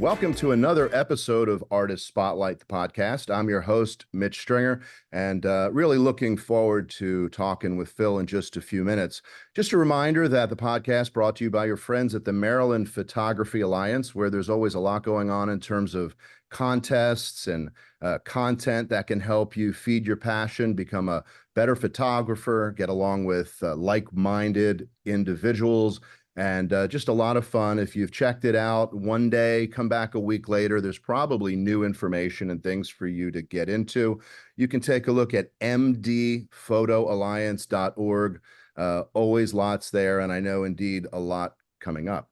Welcome to another episode of Artist Spotlight, the podcast. I'm your host, Mitch Stringer, and really looking forward to talking with Phil in just a few minutes. Just a reminder that the podcast brought to you by your friends at the Maryland Photography Alliance, where there's always a lot going on in terms of contests and content that can help you feed your passion, become a better photographer, get along with like-minded individuals, and just a lot of fun. If you've checked it out one day, come back a week later, there's probably new information and things for you to get into. You can take a look at mdphotoalliance.org. Always lots there, and I know indeed a lot coming up.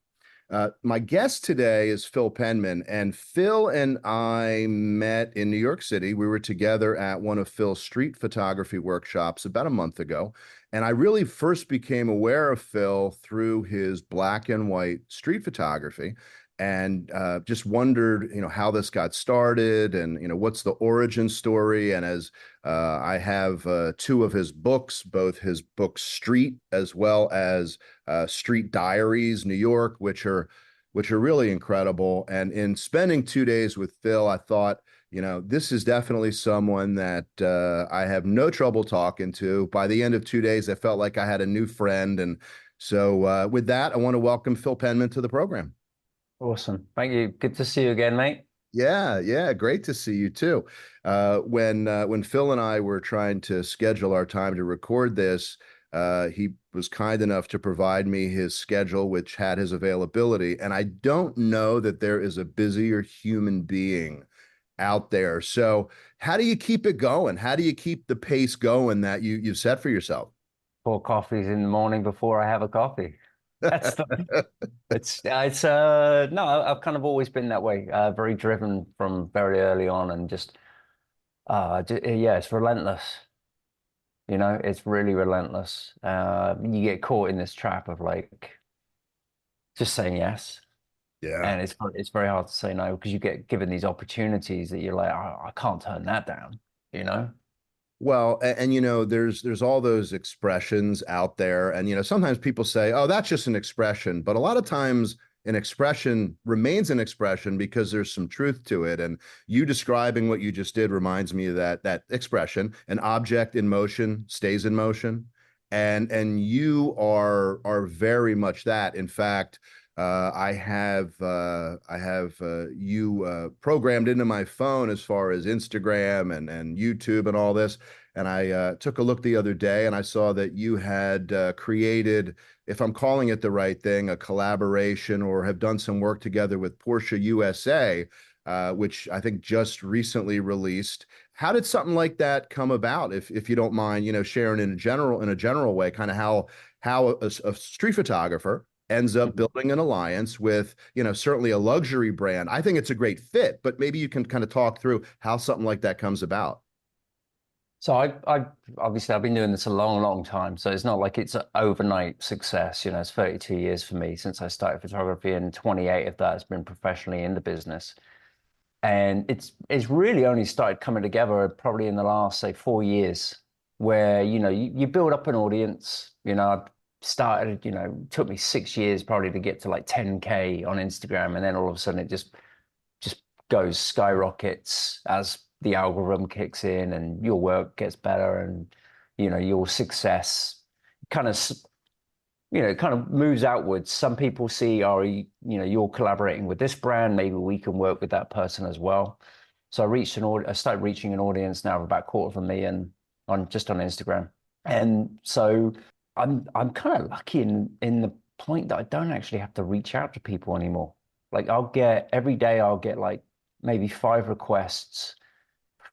My guest today is Phil Penman, and Phil and I met in New York City. We were together at one of Phil's street photography workshops about a month ago, and I really first became aware of Phil through his black and white street photography, and just wondered, how this got started, and what's the origin story. And as I have two of his books, both his book Street as well as Street Diaries New York, which are really incredible. And in spending 2 days with Phil, I thought, this is definitely someone that I have no trouble talking to. By the end of 2 days, I felt like I had a new friend. And so with that, I want to welcome Phil Penman to the program. Awesome. Thank you. Good to see you again, mate. Yeah. Great to see you too. When Phil and I were trying to schedule our time to record this, he was kind enough to provide me his schedule, which had his availability. And I don't know that there is a busier human being out there. So how do you keep it going? How do you keep the pace going that you've set for yourself? 4 coffees in the morning before I have a coffee. That's no, I've kind of always been that way, very driven from very early on, and it's relentless. It's really relentless. You get caught in this trap of like just saying yes. Yeah. And it's very hard to say no because you get given these opportunities that you're like, I can't turn that down, Well, and there's all those expressions out there, and sometimes people say, "Oh, that's just an expression," but a lot of times an expression remains an expression because there's some truth to it. And you describing what you just did reminds me of that expression: an object in motion stays in motion, and you are very much that. In fact, I have you programmed into my phone as far as Instagram and YouTube and all this. And I took a look the other day, and I saw that you had created, if I'm calling it the right thing, a collaboration, or have done some work together with Porsche USA, which I think just recently released. How did something like that come about? If you don't mind, sharing in a general way, kind of how a street photographer ends up building an alliance with, certainly a luxury brand. I think it's a great fit, but maybe you can kind of talk through how something like that comes about. So I obviously I've been doing this a long, long time. So it's not like it's an overnight success. It's 32 years for me since I started photography, and 28 of that has been professionally in the business. And it's really only started coming together probably in the last, say, 4 years, where, you build up an audience. I started, took me 6 years probably to get to like 10K on Instagram. And then all of a sudden it just goes skyrockets as the algorithm kicks in and your work gets better, and, your success kind of moves outwards. Some people see, you're collaborating with this brand, maybe we can work with that person as well. So I started reaching an audience now of about 250,000 on Instagram. And so I'm kind of lucky in the point that I don't actually have to reach out to people anymore. Like every day I'll get like maybe 5 requests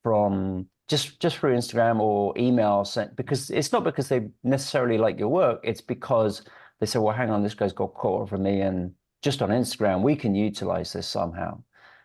from just through Instagram or email sent, because it's not because they necessarily like your work. It's because they say, well, hang on, this guy's got 250,000 just on Instagram. We can utilize this somehow.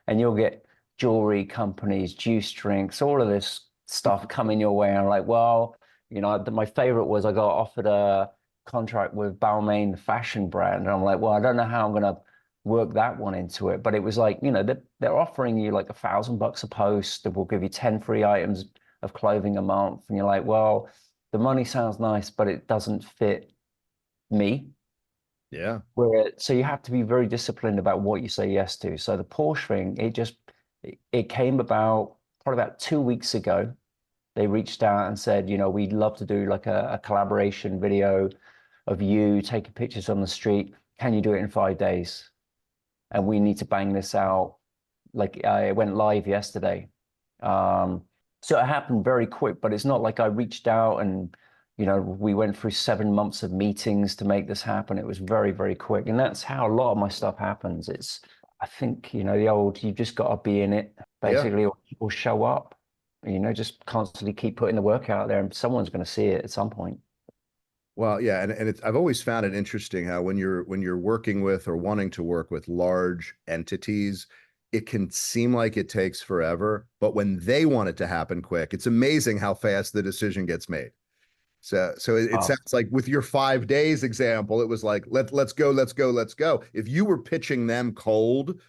And you'll get jewelry companies, juice drinks, all of this stuff coming your way. And I'm like, well, my favorite was I got offered a contract with Balmain, the fashion brand. And I'm like, well, I don't know how I'm going to work that one into it. But it was like, they're offering you like $1,000 a post that will give you 10 free items of clothing a month. And you're like, well, the money sounds nice, but it doesn't fit me. Yeah. Where so you have to be very disciplined about what you say yes to. So the Porsche thing, it came about probably about 2 weeks ago. They reached out and said, we'd love to do like a collaboration video of you taking pictures on the street. Can you do it in 5 days? And we need to bang this out. Like it went live yesterday. Um, so it happened very quick, but it's not like I reached out and, we went through 7 months of meetings to make this happen. It was very, very quick. And that's how a lot of my stuff happens. I think, the old, you've just got to be in it, Yeah. basically, or show up, just constantly keep putting the work out there and someone's going to see it at some point. Well, yeah, and I've always found it interesting how when you're working with or wanting to work with large entities, it can seem like it takes forever, but when they want it to happen quick, it's amazing how fast the decision gets made. So it Uh, sounds like with your 5 days example, it was like let's go, let's go, let's go. If you were pitching them cold,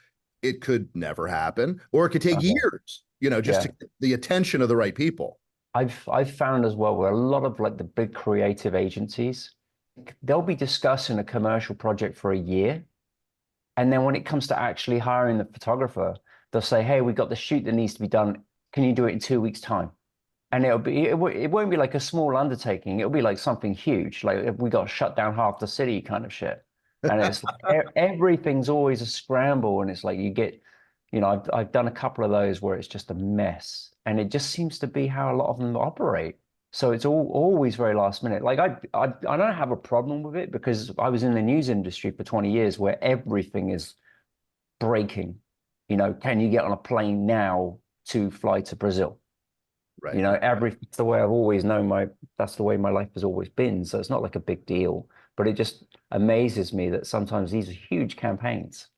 it could never happen, or it could take okay. years, just to Yeah. get the attention of the right people. I've found as well where a lot of like the big creative agencies, they'll be discussing a commercial project for a year. And then when it comes to actually hiring the photographer, they'll say, hey, we got the shoot that needs to be done. Can you do it in 2 weeks' time? And it won't be like a small undertaking. It'll be like something huge. Like we got to shut down half the city kind of shit. And it's like everything's always a scramble. And it's like you get, I've done a couple of those where it's just a mess. And it just seems to be how a lot of them operate. So it's always very last minute. Like I don't have a problem with it because I was in the news industry for 20 years where everything is breaking. Can you get on a plane now to fly to Brazil? Right. It's the way I've always known that's the way my life has always been. So it's not like a big deal, but it just amazes me that sometimes these are huge campaigns.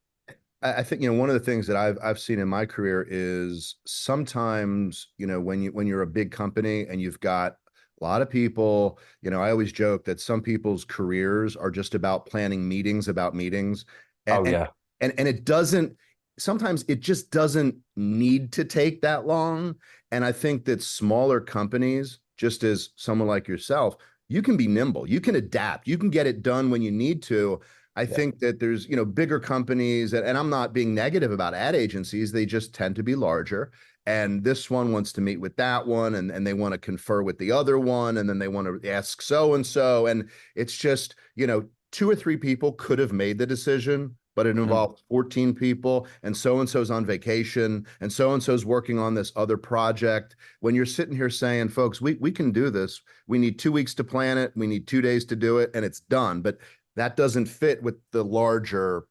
I think one of the things that I've seen in my career is sometimes when you're a big company and you've got a lot of people, I always joke that some people's careers are just about planning meetings about meetings, and Oh and yeah. and it doesn't, sometimes it just doesn't need to take that long. And I think that smaller companies, just as someone like yourself, you can be nimble, you can adapt, you can get it done when you need to. I Yeah. think that there's, bigger companies, and I'm not being negative about ad agencies, they just tend to be larger. And this one wants to meet with that one, and they want to confer with the other one, and then they want to ask so and so. And it's just, two or three people could have made the decision, but it Mhm. involved 14 people, and so's on vacation, and so's working on this other project. When you're sitting here saying, folks, we can do this. We need 2 weeks to plan it. We need 2 days to do it, and it's done. But that doesn't fit with the larger,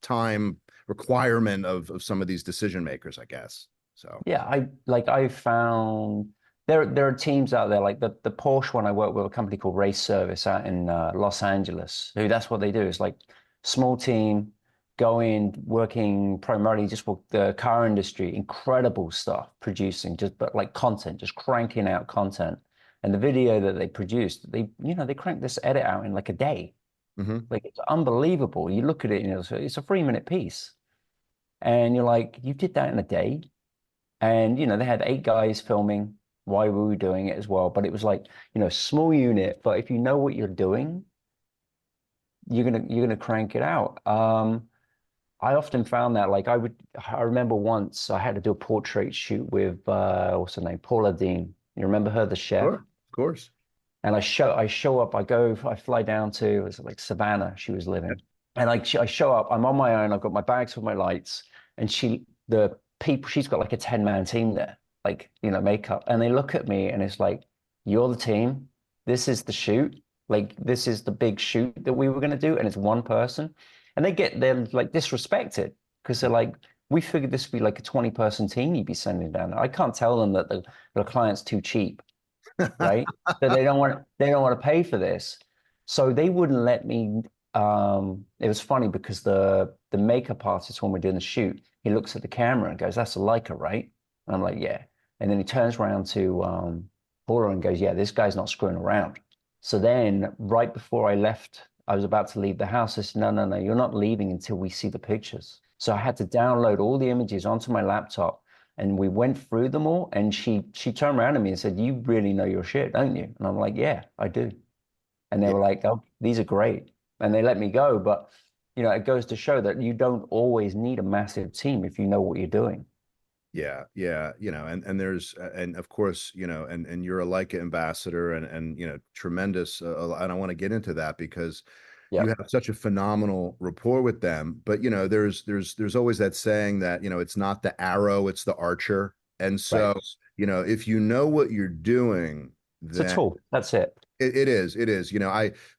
time requirement of some of these decision makers, I guess. So Yeah, I found there are teams out there like the Porsche one. I work with a company called Race Service out in Los Angeles, who that's what they do. It's like small team going working primarily just with the car industry, incredible stuff producing just but like content, just cranking out content. And the video that they produced, they cranked this edit out in like a day. mhm. Like it's unbelievable. You look at it, it's a 3 minute piece, and you're like, you did that in a day. And, they had 8 guys filming while we were doing it as well. But it was like, small unit. But if you know what you're doing, you're gonna crank it out. I often found that I remember once I had to do a portrait shoot with what's her name? Paula Dean. You remember her, the chef? Sure, of course. And I show up, I fly down to it was like Savannah, she was living. And I show up, I'm on my own, I've got my bags with my lights, and the people, she's got like a 10-man team there, like, makeup. And they look at me and it's like, you're the team, this is the shoot, like this is the big shoot that we were gonna do, and it's one person. And they're like disrespected because they're like, we figured this would be like a 20-person team you'd be sending down there. I can't tell them that the client's too cheap, right? That they don't want to pay for this. So they wouldn't let me. It was funny because the makeup artist, when we're doing the shoot, he looks at the camera and goes, "That's a Leica, right?" And I'm like, "Yeah." And then he turns around to Paula and goes, "Yeah, this guy's not screwing around." So then, right before I left, I was about to leave the house. I said, "No, no, no, you're not leaving until we see the pictures." So I had to download all the images onto my laptop, and we went through them all. And she turned around to me and said, "You really know your shit, don't you?" And I'm like, "Yeah, I do." And they Yeah. were like, "Oh, these are great." and they let me go. But it goes to show that you don't always need a massive team if you know what you're doing. Yeah, yeah, and there's and of course, and you're a Leica ambassador and tremendous, and I want to get into that because Yeah, you have such a phenomenal rapport with them. But there's always that saying that it's not the arrow, it's the archer. And right. so, if you know what you're doing, It's a then tool. That's it. it is.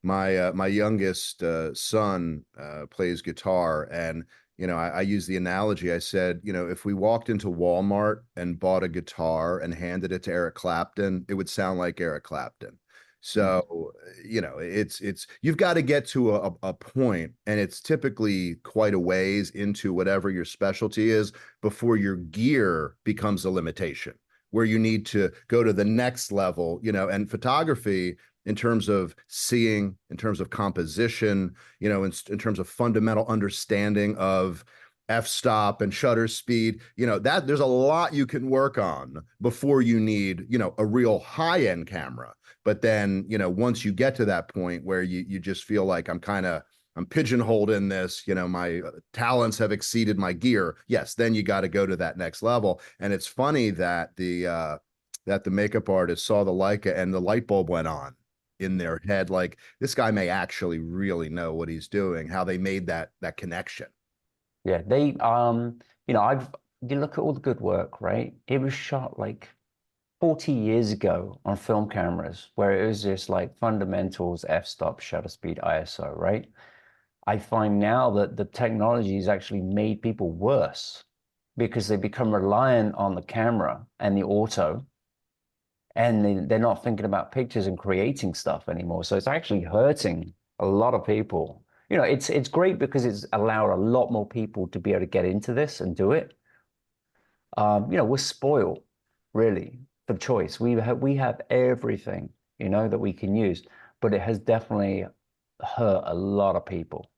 My youngest son plays guitar, and I use the analogy. I said, if we walked into Walmart and bought a guitar and handed it to Eric Clapton, it would sound like Eric Clapton. Mm. So, it's you've got to get to a point, and it's typically quite a ways into whatever your specialty is before your gear becomes a limitation, where you need to go to the next level, and photography in terms of seeing, in terms of composition, in terms of fundamental understanding of f-stop and shutter speed, that there's a lot you can work on before you need, a real high-end camera. But then, once you get to that point where you just feel like I'm pigeonholed in this, my talents have exceeded my gear. Yes, then you got to go to that next level. And it's funny that the makeup artist saw the Leica and the light bulb went on in their head. Like, this guy may actually really know what he's doing, how they made that connection. Yeah, I've you look at all the good work, right? It was shot like 40 years ago on film cameras where it was just like fundamentals, f-stop, shutter speed, ISO, right? I find now that the technology has actually made people worse because they become reliant on the camera and the auto, and they're not thinking about pictures and creating stuff anymore. So it's actually hurting a lot of people. It's great because it's allowed a lot more people to be able to get into this and do it. We're spoiled, really, for choice. We have everything, that we can use, but it has definitely hurt a lot of people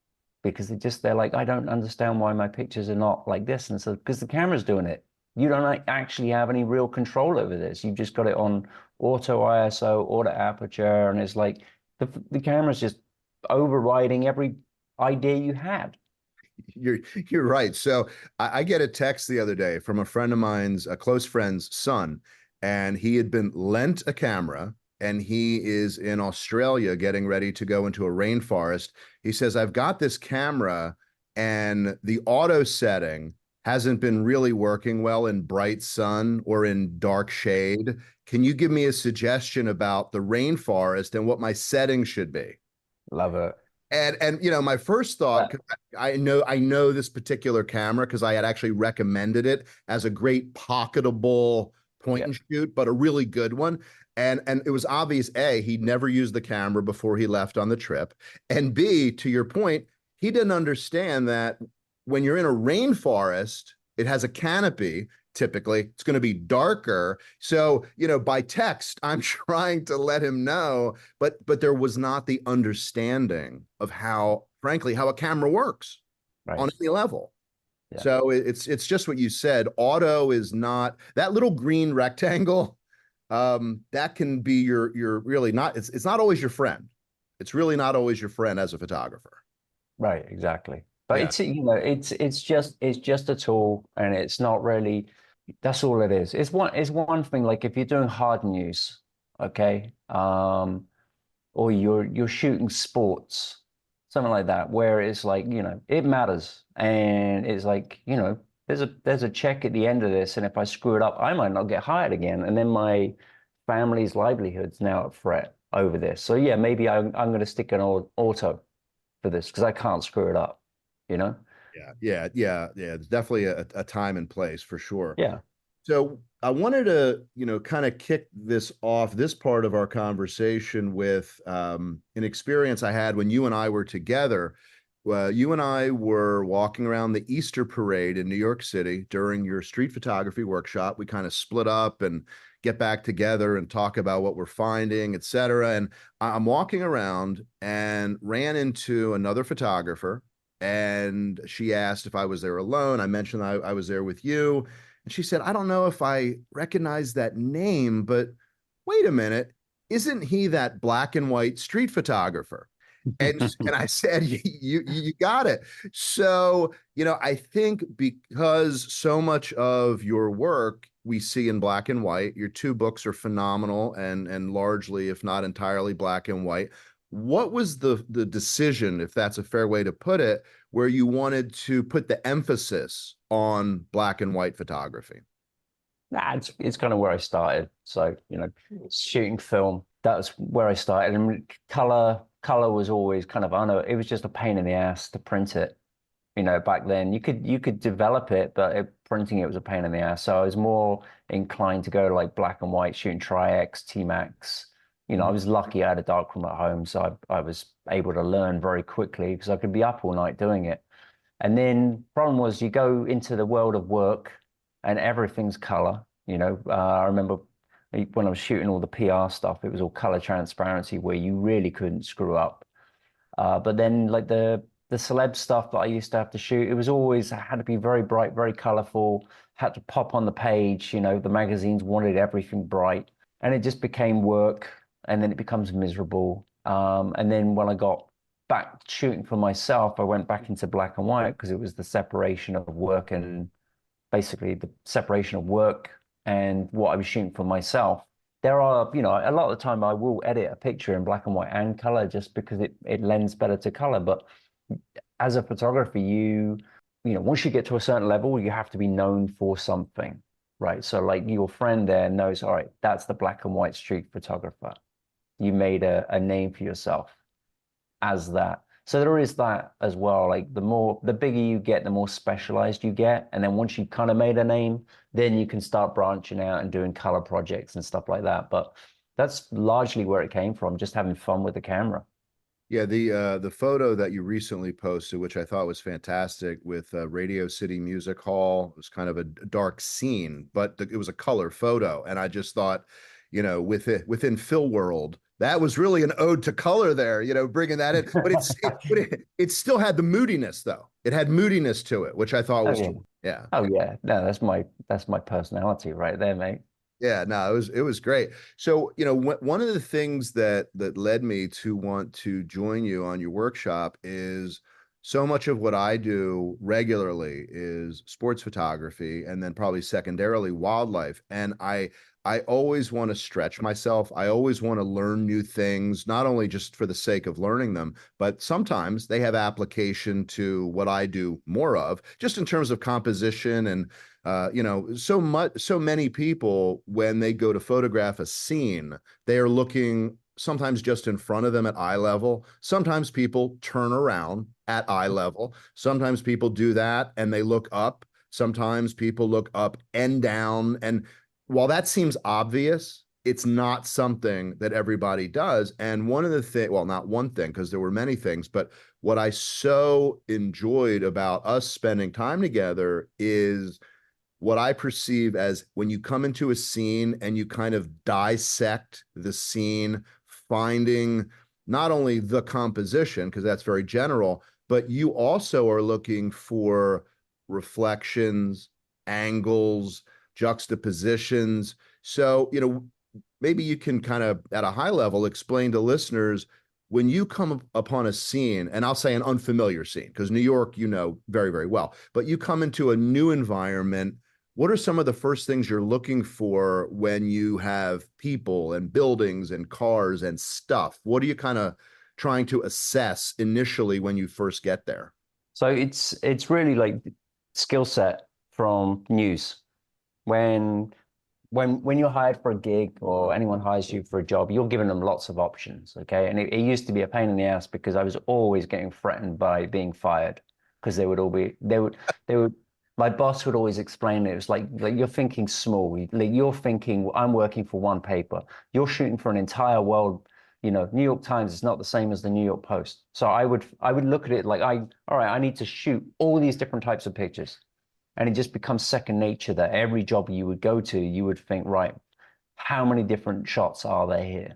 because they're like, I don't understand why my pictures are not like this. And so, because the camera's doing it, you don't actually have any real control over this. You've just got it on auto ISO, auto aperture, and it's like the camera's just overriding every idea you had. You're right. So I get a text the other day from a friend of mine's, a close friend's son, and he had been lent a camera, and he is in Australia getting ready to go into a rainforest. He says, I've got this camera, and the auto setting hasn't been really working well in bright sun or in dark shade. Can you give me a suggestion about the rainforest and what my setting should be? Love it. And my first thought, 'cause I know this particular camera because I had actually recommended it as a great pocketable point Yeah, and shoot, but a really good one. And it was obvious, A, he'd never used the camera before he left on the trip. And B, to your point, he didn't understand that when you're in a rainforest, it has a canopy. Typically, it's going to be darker. So, by text, I'm trying to let him know, but there was not the understanding of how, frankly, how a camera works right. on any level. Yeah. So it's just what you said. Auto is not that little green rectangle. That can be your really not. It's not always your friend. It's really not always your friend as a photographer. Right, exactly. But Yeah. it's just a tool, and it's not really. That's all it is. It's one thing. Like if you're doing hard news, okay, or you're shooting sports, something like that, where it's like it matters, and it's like there's a check at the end of this, and if I screw it up, I might not get hired again, and then my family's livelihood's now at threat over this. So yeah, maybe I'm going to stick an auto for this because I can't screw it up, you know? Yeah. It's definitely a time and place for sure. Yeah. So I wanted to, kind of kick this off, this part of our conversation with an experience I had when you and I were together. You and I were walking around the Easter parade in New York City during your street photography workshop. We kind of split up and get back together and talk about what we're finding, et cetera. And I'm walking around and ran into another photographer. And she asked if I was there alone. I mentioned I was there with you. And she said, I don't know if I recognize that name, but wait a minute. Isn't he that black and white street photographer? And I said, you got it. So, I think because so much of your work we see in black and white, your two books are phenomenal and largely, if not entirely, black and white. What was the decision, if that's a fair way to put it, where you wanted to put the emphasis on black and white photography? Nah, it's kind of where I started. So, shooting film, that's where I started. And color was always kind of, I know it was just a pain in the ass to print it. Back then you could develop it, but printing it was a pain in the ass. So I was more inclined to go to like black and white, shooting Tri-X, T-Max. I was lucky I had a darkroom at home, so I was able to learn very quickly because I could be up all night doing it. And then problem was you go into the world of work and everything's color. I remember when I was shooting all the PR stuff, it was all color transparency where you really couldn't screw up. But then like the celeb stuff that I used to have to shoot, it was always had to be very bright, very colorful, had to pop on the page. The magazines wanted everything bright, and it just became work, and then it becomes miserable. And then when I got back shooting for myself, I went back into black and white because it was the separation of work and basically the separation of work and what I was shooting for myself. There are, a lot of the time I will edit a picture in black and white and color just because it lends better to color. But as a photographer, once you get to a certain level, you have to be known for something, right? So like your friend there knows, all right, that's the black and white street photographer. You made a name for yourself as that. So there is that as well. Like the bigger you get, the more specialized you get. And then once you've kind of made a name, then you can start branching out and doing color projects and stuff like that. But that's largely where it came from, just having fun with the camera. Yeah, the photo that you recently posted, which I thought was fantastic, with Radio City Music Hall, it was kind of a dark scene, but it was a color photo, and I just thought, within Phil world, that was really an ode to color there, bringing that in. But it still had the moodiness though. It had moodiness to it, which I thought Oh was, yeah. yeah. Oh yeah. No, that's my personality right there, mate. Yeah, no, it was great. So, one of the things that led me to want to join you on your workshop is so much of what I do regularly is sports photography and then probably secondarily wildlife. And I always want to stretch myself. I always want to learn new things, not only just for the sake of learning them, but sometimes they have application to what I do more of, just in terms of composition and so many people, when they go to photograph a scene, they are looking sometimes just in front of them at eye level. Sometimes people turn around at eye level. Sometimes people do that and they look up. Sometimes people look up and down. And while that seems obvious, it's not something that everybody does. And one of the things, well, not one thing, because there were many things, but what I so enjoyed about us spending time together is what I perceive as when you come into a scene and you kind of dissect the scene, finding not only the composition, because that's very general, but you also are looking for reflections, angles, juxtapositions. So, maybe you can kind of, at a high level, explain to listeners when you come upon a scene, and I'll say an unfamiliar scene, because New York, very, very well, but you come into a new environment. What are some of the first things you're looking for when you have people and buildings and cars and stuff? What are you kind of trying to assess initially when you first get there? So it's really like skill set from news. When when you're hired for a gig or anyone hires you for a job, you're giving them lots of options, okay? And it used to be a pain in the ass because I was always getting threatened by being fired because they would my boss would always explain it. It was like you're thinking small. Like you're thinking I'm working for one paper. You're shooting for an entire world. New York Times is not the same as the New York Post. So I would look at it like all right, I need to shoot all these different types of pictures. And it just becomes second nature that every job you would go to, you would think, right, how many different shots are there here?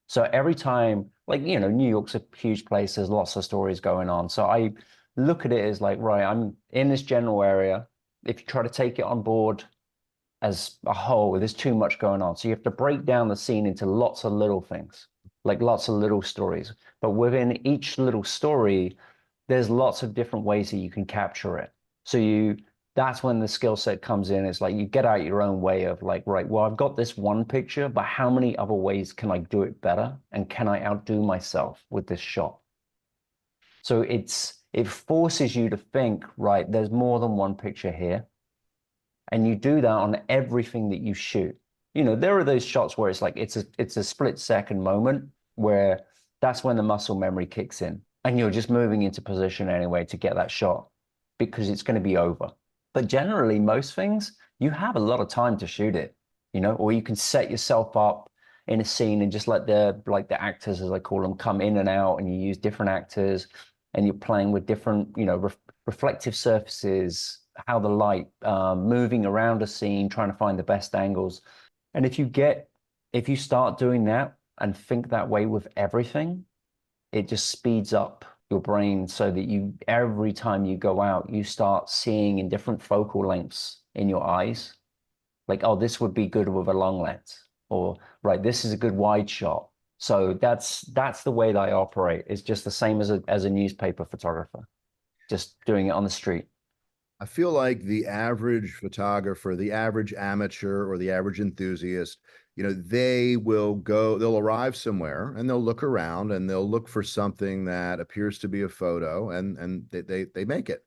So every time, like, New York's a huge place, there's lots of stories going on. So I look at it as like, right, I'm in this general area. If you try to take it on board as a whole, there's too much going on. So you have to break down the scene into lots of little things. like lots of little stories. But within each little story, there's lots of different ways that you can capture it. So that's when the skill set comes in. It's like you get out your own way of like, right, well, I've got this one picture, but how many other ways can I do it better? And can I outdo myself with this shot? So it forces you to think, right, there's more than one picture here. And you do that on everything that you shoot. There are those shots where it's like it's a split second moment where that's when the muscle memory kicks in and you're just moving into position anyway to get that shot because it's going to be over. But generally, most things, you have a lot of time to shoot it, or you can set yourself up in a scene and just let the actors, as I call them, come in and out, and you use different actors and you're playing with different, reflective surfaces, how the light moving around a scene, trying to find the best angles. And if you start doing that and think that way with everything, it just speeds up your brain so that every time you go out, you start seeing in different focal lengths in your eyes. Like, oh, this would be good with a long lens, or right, this is a good wide shot. So that's the way that I operate. It's just the same as a newspaper photographer, just doing it on the street. I feel like the average photographer, the average amateur or the average enthusiast, they'll arrive somewhere and they'll look around and they'll look for something that appears to be a photo, and they make it.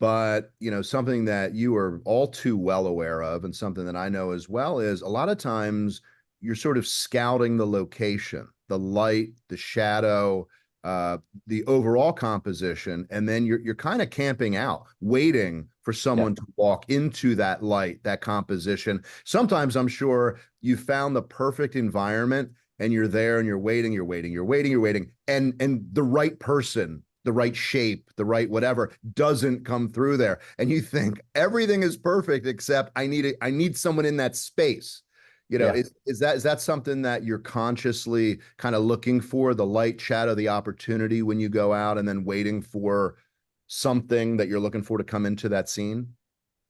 But, something that you are all too well aware of, and something that I know as well, is a lot of times you're sort of scouting the location, the light, the shadow, uh, the overall composition, and then you're kind of camping out, waiting for Yeah. someone to walk into that light, that composition. Sometimes I'm sure you found the perfect environment and you're there and you're waiting, and the right person, the right shape, the right whatever doesn't come through there. And you think everything is perfect except I need someone in that space. Yeah. Is that something that you're consciously kind of looking for, the light, shadow, the opportunity when you go out, and then waiting for something that you're looking for to come into that scene?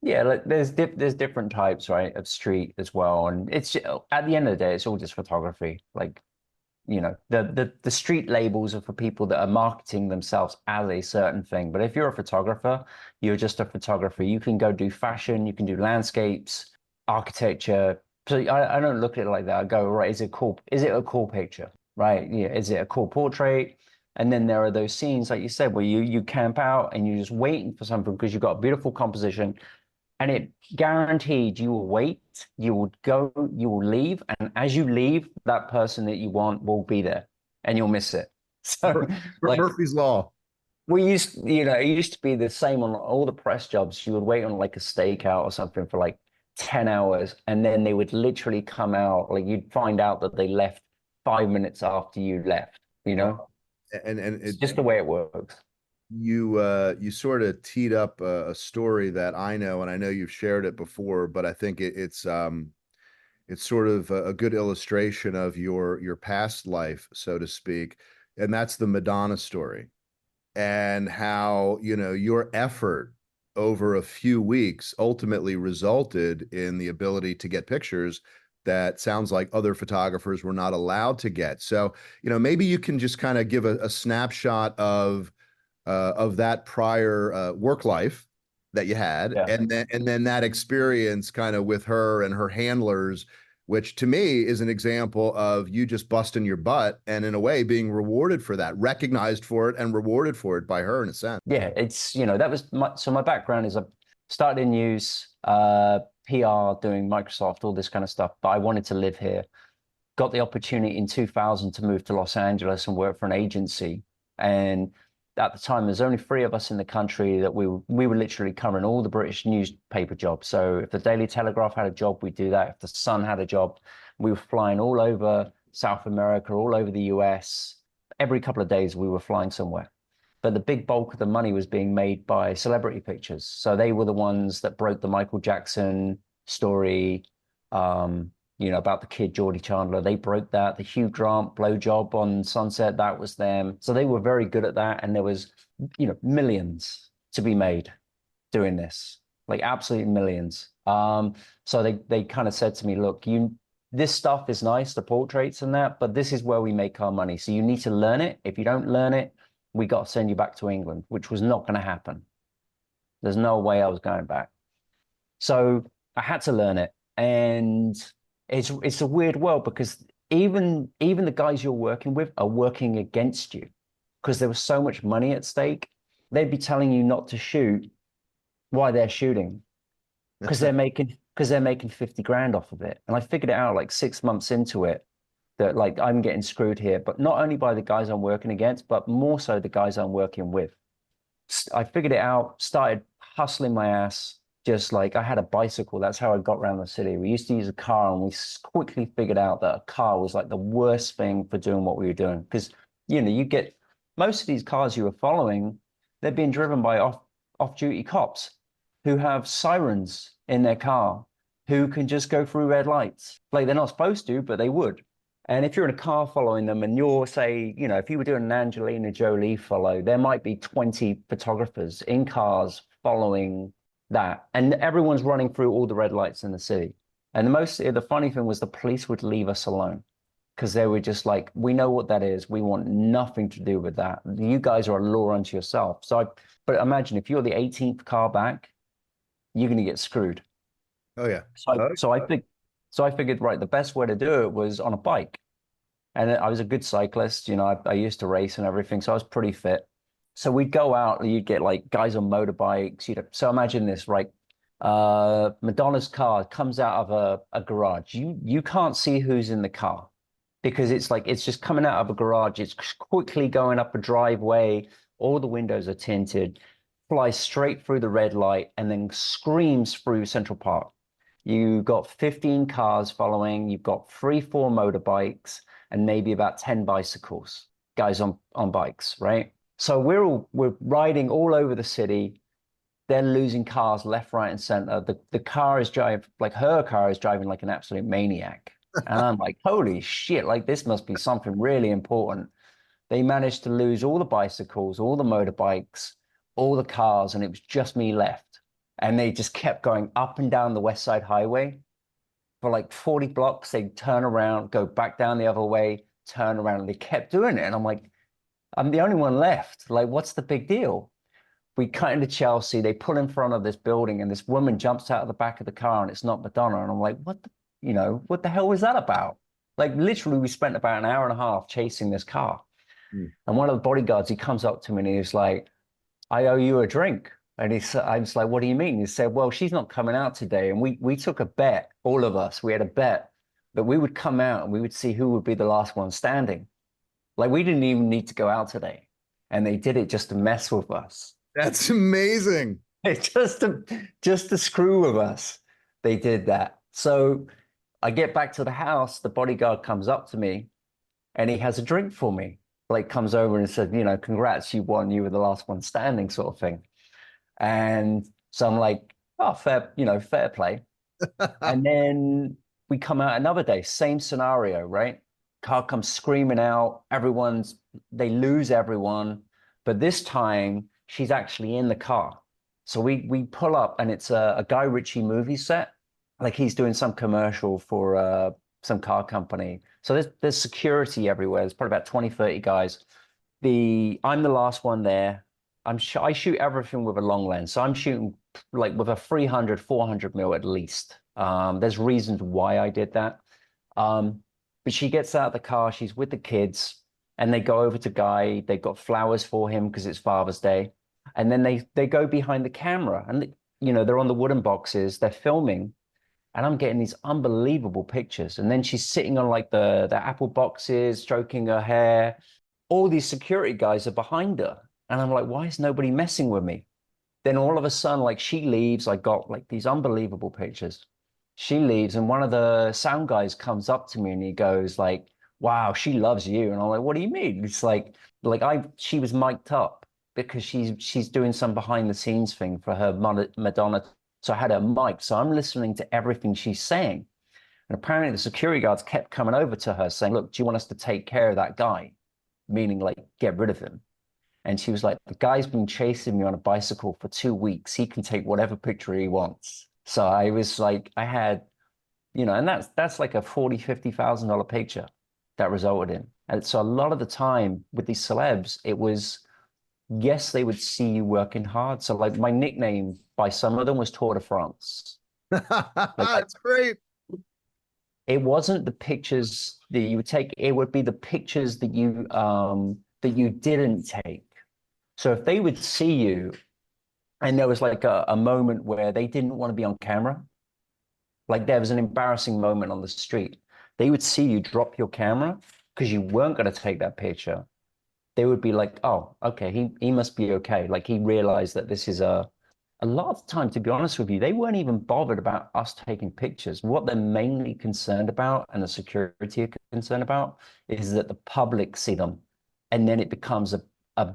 Yeah, like there's different types, right, of street as well, and it's at the end of the day, it's all just photography. Like, the street labels are for people that are marketing themselves as a certain thing. But if you're a photographer, you're just a photographer. You can go do fashion, you can do landscapes, architecture. So I don't look at it like that. I go, right, is it cool? Is it a cool picture? Right? Yeah, is it a cool portrait? And then there are those scenes, like you said, where you camp out and you're just waiting for something because you've got a beautiful composition and it guaranteed you will wait, you will go, you will leave, and as you leave, that person that you want will be there, and you'll miss it. So, like Murphy's Law. it used to be the same on all the press jobs. You would wait on like a stakeout or something for like 10 hours, and then they would literally come out, like you'd find out that they left 5 minutes after you left, And It's just the way it works. you sort of teed up a story that I know, and I know you've shared it before, but I think it's sort of a good illustration of your past life, so to speak, and that's the Madonna story, and how your effort over a few weeks ultimately resulted in the ability to get pictures that sounds like other photographers were not allowed to get. So maybe you can just kind of give a snapshot of that prior work life that you had, Yeah. and then that experience kind of with her and her handlers, which to me is an example of you just busting your butt and in a way being rewarded for that, recognized for it and rewarded for it by her in a sense. Yeah, that was my background is I started in news, PR, doing Microsoft, all this kind of stuff, but I wanted to live here. Got the opportunity in 2000 to move to Los Angeles and work for an agency. And at the time, there's only three of us in the country that we were literally covering all the British newspaper jobs. So if the Daily Telegraph had a job, we'd do that. If the Sun had a job, we were flying all over South America, all over the US. Every couple of days, we were flying somewhere. But the big bulk of the money was being made by celebrity pictures. So they were the ones that broke the Michael Jackson story, about the kid Geordie Chandler. They broke that. The Hugh Grant blowjob on Sunset, that was them. So they were very good at that. And there was, millions to be made doing this, like absolute millions. So they kind of said to me, look, this stuff is nice, the portraits and that, but this is where we make our money. So you need to learn it. If you don't learn it, we got to send you back to England, which was not going to happen. There's no way I was going back. So I had to learn it. And it's a weird world because even the guys you're working with are working against you because there was so much money at stake. They'd be telling you not to shoot while they're shooting because they're making 50 grand off of it. And I figured it out like 6 months into it that like I'm getting screwed here, but not only by the guys I'm working against, but more so the guys I'm working with. I figured it out, started hustling my ass. Just like I had a bicycle. That's how I got around the city. We used to use a car and we quickly figured out that a car was like the worst thing for doing what we were doing. Because, you get most of these cars you were following, they're being driven by off-duty cops who have sirens in their car, who can just go through red lights. Like they're not supposed to, but they would. And if you're in a car following them and you're, say, if you were doing an Angelina Jolie follow, there might be 20 photographers in cars following that. And everyone's running through all the red lights in the city. And the funny thing was the police would leave us alone because they were just like, we know what that is. We want nothing to do with that. You guys are a law unto yourself. But imagine if you're the 18th car back, you're going to get screwed. Oh yeah. So I figured, right, the best way to do it was on a bike. And I was a good cyclist, I used to race and everything, so I was pretty fit. So we'd go out and you'd get like guys on motorbikes. So imagine this, right? Madonna's car comes out of a garage. You can't see who's in the car because it's just coming out of a garage. It's quickly going up a driveway. All the windows are tinted, flies straight through the red light and then screams through Central Park. You got 15 cars following. You've got 3-4 motorbikes and maybe about 10 bicycles, guys on bikes, right? So we're riding all over the city. They're losing cars left, right, and center. The car is driving, like her car is driving like an absolute maniac. And I'm like, holy shit, like this must be something really important. They managed to lose all the bicycles, all the motorbikes, all the cars, and it was just me left. And they just kept going up and down the West Side Highway for like 40 blocks. They'd turn around, go back down the other way, turn around, and they kept doing it. And I'm like, I'm the only one left. Like, what's the big deal? We cut into Chelsea. They pull in front of this building, and this woman jumps out of the back of the car, and it's not Madonna. And I'm like, what the hell was that about? Like, literally, we spent about an hour and a half chasing this car. Mm. And one of the bodyguards, he comes up to me and he's like, I owe you a drink. And I was like, what do you mean? He said, well, she's not coming out today. And we took a bet, all of us. We had a bet that we would come out and we would see who would be the last one standing. Like we didn't even need to go out today. And they did it just to mess with us. That's amazing. Just to screw with us. They did that. So I get back to the house, the bodyguard comes up to me and he has a drink for me. Like comes over and said, congrats, you won, you were the last one standing sort of thing. And so I'm like, oh, fair play. And then we come out another day, same scenario, right? Car comes screaming out, they lose everyone. But this time she's actually in the car. So we pull up and it's a Guy Ritchie movie set. Like he's doing some commercial for some car company. So there's security everywhere. There's probably about 20, 30 guys. I'm the last one there. I shoot everything with a long lens. So I'm shooting like with a 300, 400 mil at least. There's reasons why I did that. But she gets out of the car, she's with the kids, and they go over to Guy. They've got flowers for him because it's Father's Day. And then they go behind the camera and, they're on the wooden boxes, they're filming. And I'm getting these unbelievable pictures. And then she's sitting on like the apple boxes, stroking her hair. All these security guys are behind her. And I'm like, why is nobody messing with me? Then all of a sudden, like she leaves. I got like these unbelievable pictures. She leaves and one of the sound guys comes up to me and he goes like, wow, she loves you. And I'm like, what do you mean? It's like she was mic'd up because she's doing some behind the scenes thing for her Madonna. So I had her mic. So I'm listening to everything she's saying. And apparently the security guards kept coming over to her saying, look, do you want us to take care of that guy? Meaning like get rid of him. And she was like, the guy's been chasing me on a bicycle for 2 weeks. He can take whatever picture he wants. So I was like, I had And that's like a 40, $50,000 picture that resulted in. And so a lot of the time with these celebs, it was, yes, they would see you working hard. So like my nickname by some of them was Tour de France. Like It's great. it wasn't the pictures that you would take, it would be the pictures that you didn't take. So if they would see you and there was like a moment where they didn't want to be on camera, like there was an embarrassing moment on the street, they would see you drop your camera because you weren't going to take that picture. They would be like, oh, okay, he must be okay. Like he realized that this is a lot of the time, to be honest with you, they weren't even bothered about us taking pictures. What they're mainly concerned about and the security are concerned about is that the public see them. And then it becomes a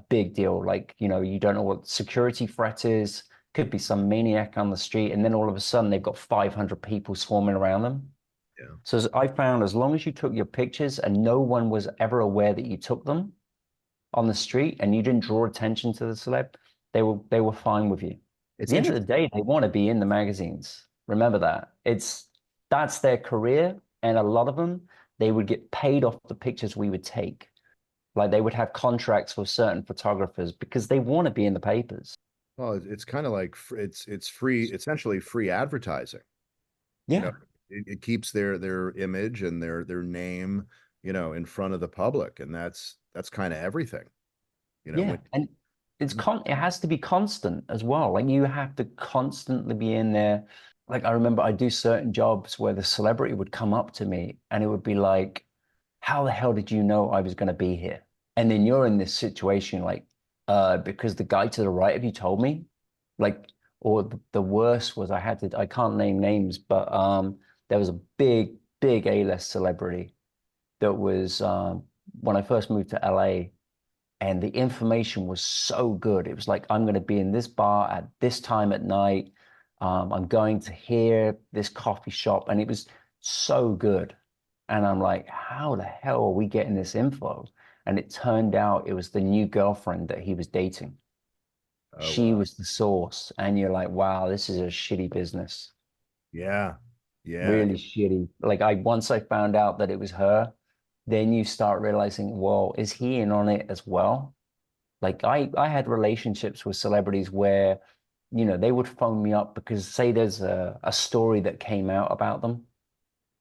big deal. Like, you don't know what security threat is, could be some maniac on the street. And then all of a sudden they've got 500 people swarming around them. Yeah. So I found as long as you took your pictures and no one was ever aware that you took them on the street and you didn't draw attention to the celeb, they were fine with you. At It's the end of the interesting. day, they want to be in the magazines. Remember that. That's their career. And a lot of them, they would get paid off the pictures we would take. Like they would have contracts with certain photographers because they want to be in the papers. Well, it's kind of like it's free, essentially free advertising. You know, Yeah. it keeps their image and their name, in front of the public, and that's kind of everything. Yeah. When And it has to be constant as well. Like you have to constantly be in there. Like I remember I do certain jobs where the celebrity would come up to me and it would be like, how the hell did you know I was going to be here? And then you're in this situation like, because the guy to the right of you told me, like, or the worst was I can't name names, but there was a big A-list celebrity that was when I first moved to LA, and the information was so good. It was like, I'm going to be in this bar at this time at night. I'm going to hear this coffee shop, and it was so good. And I'm like, how the hell are we getting this info? And it turned out it was the new girlfriend that he was dating. oh She wow, was the source. And you're like, wow, this is a shitty business. yeah, yeah, Really shitty. Like once I found out that it was her, then you start realizing, well, is he in on it as well? Like I had relationships with celebrities where, they would phone me up because say there's a story that came out about them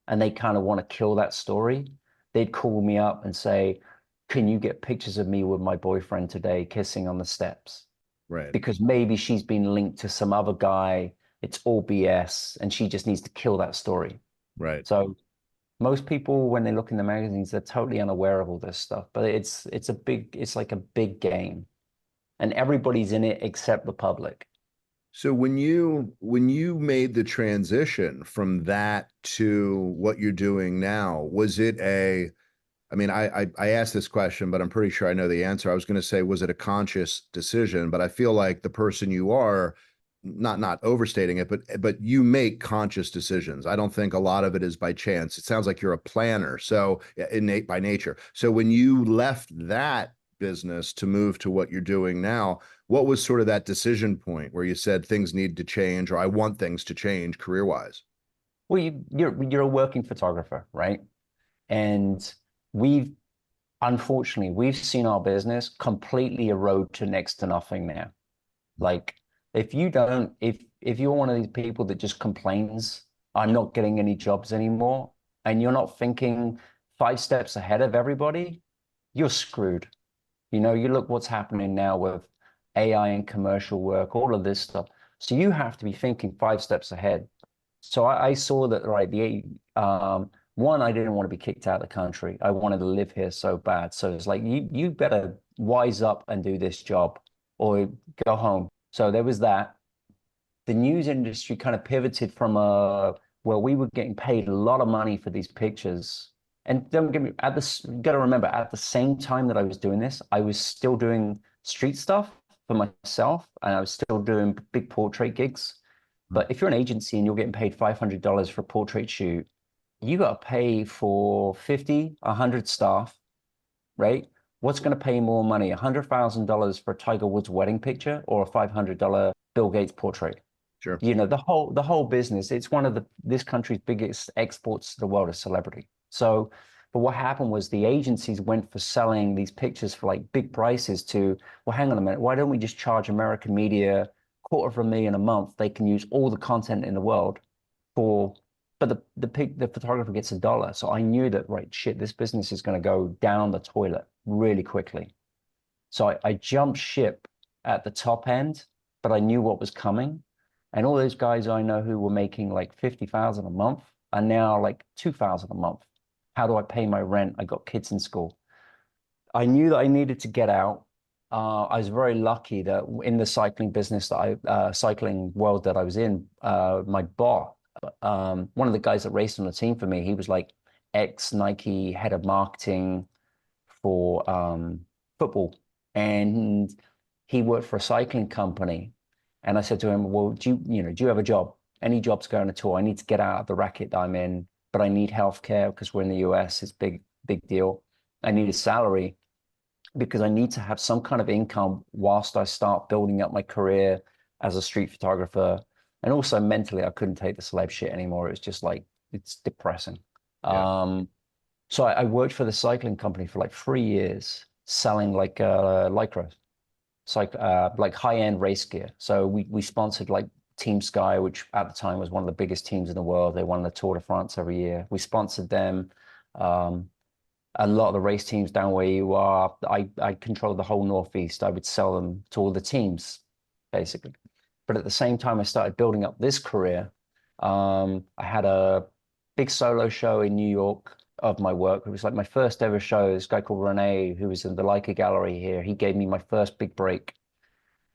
and they kind of want to kill that story. They'd call me up and say, can you get pictures of me with my boyfriend today kissing on the steps? right, Because maybe she's been linked to some other guy. It's all BS and she just needs to kill that story. right. So most people, when they look in the magazines, they're totally unaware of all this stuff. But it's like a big game and everybody's in it except the public. So when you made the transition from that to what you're doing now, was it a I mean, I asked this question, but I'm pretty sure I know the answer. I was going to say, was it a conscious decision? But I feel like the person you are, not overstating it, but you make conscious decisions. I don't think a lot of it is by chance. It sounds like you're a planner, so innate by nature. So when you left that business to move to what you're doing now, what was sort of that decision point where you said things need to change, or I want things to change career wise? Well, you're a working photographer, right? And we've unfortunately we've seen our business completely erode to next to nothing now. Like if you're one of these people that just complains, I'm not getting any jobs anymore, and you're not thinking 5 steps ahead of everybody, you're screwed. You look what's happening now with AI and commercial work, all of this stuff. So you have to be thinking 5 steps ahead. So I saw that, right, one, I didn't want to be kicked out of the country. I wanted to live here so bad. So it's like you better wise up and do this job or go home. So there was that. The news industry kind of pivoted from where we were getting paid a lot of money for these pictures. And don't get me at this, got to remember, at the same time that I was doing this, I was still doing street stuff for myself, and I was still doing big portrait gigs. But if you're an agency and you're getting paid $500 for a portrait shoot, you got to pay for 50, 100 staff, right? What's going to pay more money, $100,000 for a Tiger Woods wedding picture or a $500 Bill Gates portrait? Sure. You know, the whole business, it's one of this country's biggest exports to the world is celebrity. So, but what happened was the agencies went for selling these pictures for like big prices to, well, hang on a minute, why don't we just charge American media $250,000 a month? They can use all the content in the world for, but the photographer gets $1. So I knew that, right, shit, this business is going to go down the toilet really quickly. So I jumped ship at the top end, but I knew what was coming. And all those guys I know who were making like 50,000 a month are now like 2,000 a month. How do I pay my rent? I got kids in school. I knew that I needed to get out. I was very lucky that in the cycling business that cycling world that I was in, my boss, one of the guys that raced on the team for me, he was like ex Nike head of marketing for football, and he worked for a cycling company. And I said to him, "Well, do you have a job? Any jobs going at all? I need to get out of the racket that I'm in, but I need healthcare because we're in the US. It's big deal. I need a salary because I need to have some kind of income whilst I start building up my career as a street photographer. And also mentally, I couldn't take the celeb shit anymore. It was just like, it's depressing. Yeah. So I worked for the cycling company for like 3 years, selling like Lycra. It's like high-end race gear. So we sponsored like Team Sky, which at the time was one of the biggest teams in the world. They won the Tour de France every year. We sponsored them. A lot of the race teams down where you are, I controlled the whole Northeast. I would sell them to all the teams, basically. But at the same time, I started building up this career. I had a big solo show in New York of my work. It was like my first ever show. This guy called Rene, who was in the Leica gallery here, he gave me my first big break.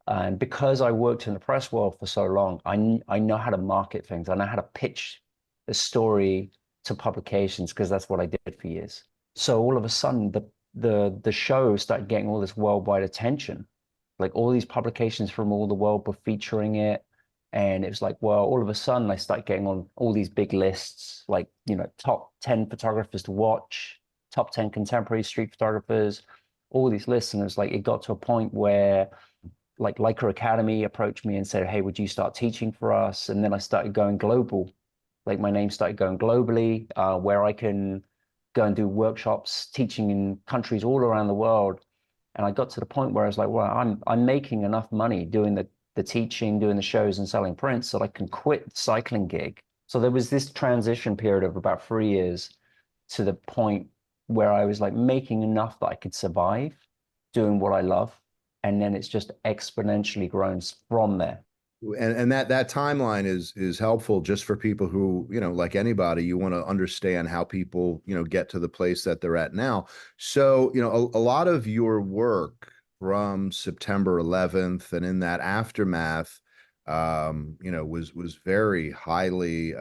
And because I worked in the press world for so long, I know how to market things. I know how to pitch a story to publications because that's what I did for years. So all of a sudden, the show started getting all this worldwide attention. Like all these publications from all the world were featuring it. And it was like, well, all of a sudden I started getting on all these big lists, like, top 10 photographers to watch, top 10 contemporary street photographers, all these lists. And it was like, it got to a point where like Leica Academy approached me and said, hey, would you start teaching for us? And then I started going global. Like my name started going globally, where I can go and do workshops, teaching in countries all around the world. And I got to the point where I was like, well, I'm making enough money doing the teaching, doing the shows and selling prints that I can quit the cycling gig. So there was this transition period of about 3 years to the point where I was like making enough that I could survive doing what I love. And then it's just exponentially grown from there. And that timeline is helpful just for people who, like anybody, you want to understand how people, get to the place that they're at now. So, a lot of your work from September 11th and in that aftermath, was very highly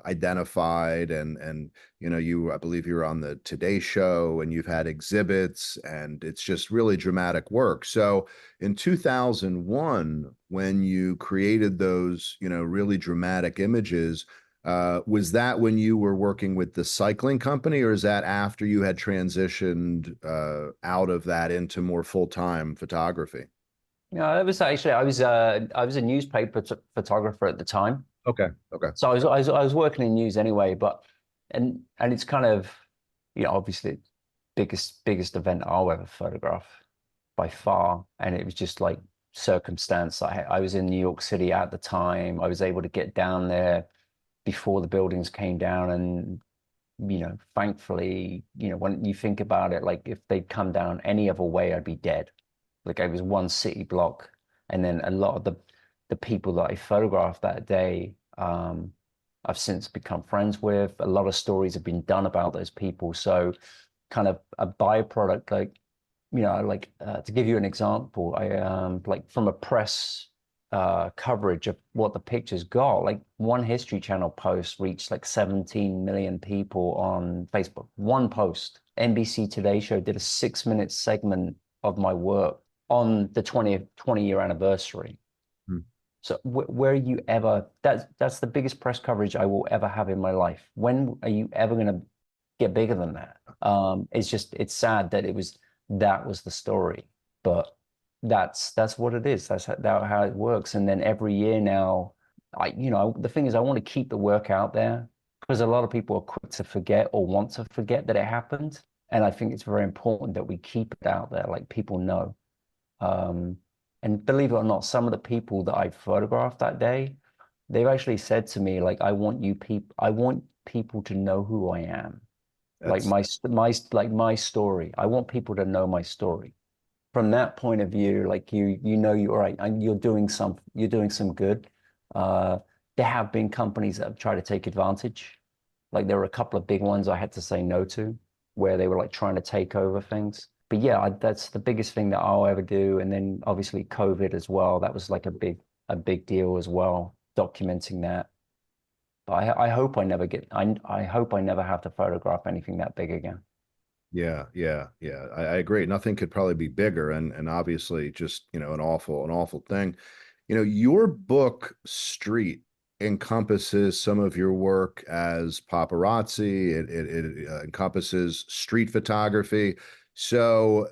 identified, and I believe you were on the Today Show, and you've had exhibits, and it's just really dramatic work. So in 2001, when you created those, really dramatic images, was that when you were working with the cycling company, or is that after you had transitioned out of that into more full-time photography? No, it was actually I was a newspaper photographer at the time. Okay. Okay. So I was working in news anyway, but and it's kind of, obviously biggest event I'll ever photograph by far. And it was just like circumstance. I was in New York City at the time. I was able to get down there before the buildings came down. And, thankfully, when you think about it, like if they'd come down any other way, I'd be dead. Like I was one city block. And then a lot of the people that I photographed that day, I've since become friends with. A lot of stories have been done about those people. So kind of a byproduct, like, to give you an example, I like from a press coverage of what the pictures got, like one History Channel post reached like 17 million people on Facebook. One post. NBC Today Show did a 6-minute segment of my work on the 20-year anniversary. Hmm. So where are you ever, that's the biggest press coverage I will ever have in my life. When are you ever going to get bigger than that? It's sad that that was the story, but that's what it is. That's how it works. And then every year now, the thing is, I want to keep the work out there because a lot of people are quick to forget or want to forget that it happened. And I think it's very important that we keep it out there, like people know. Um, and believe it or not, some of the people that I photographed that day, they've actually said to me, like, I want people to know who I am, like That's my story. I want people to know my story. From that point of view, like you know you're right, and you're doing some good. Uh, there have been companies that have tried to take advantage. Like there were a couple of big ones I had to say no to, where they were like trying to take over things. But yeah, that's the biggest thing that I'll ever do. And then obviously COVID as well. That was like a big deal as well, documenting that. But I hope I hope I never have to photograph anything that big again. yeah, yeah, yeah. I agree. Nothing could probably be bigger, and obviously just, an awful thing. Your book Street encompasses some of your work as paparazzi. It encompasses street photography. So,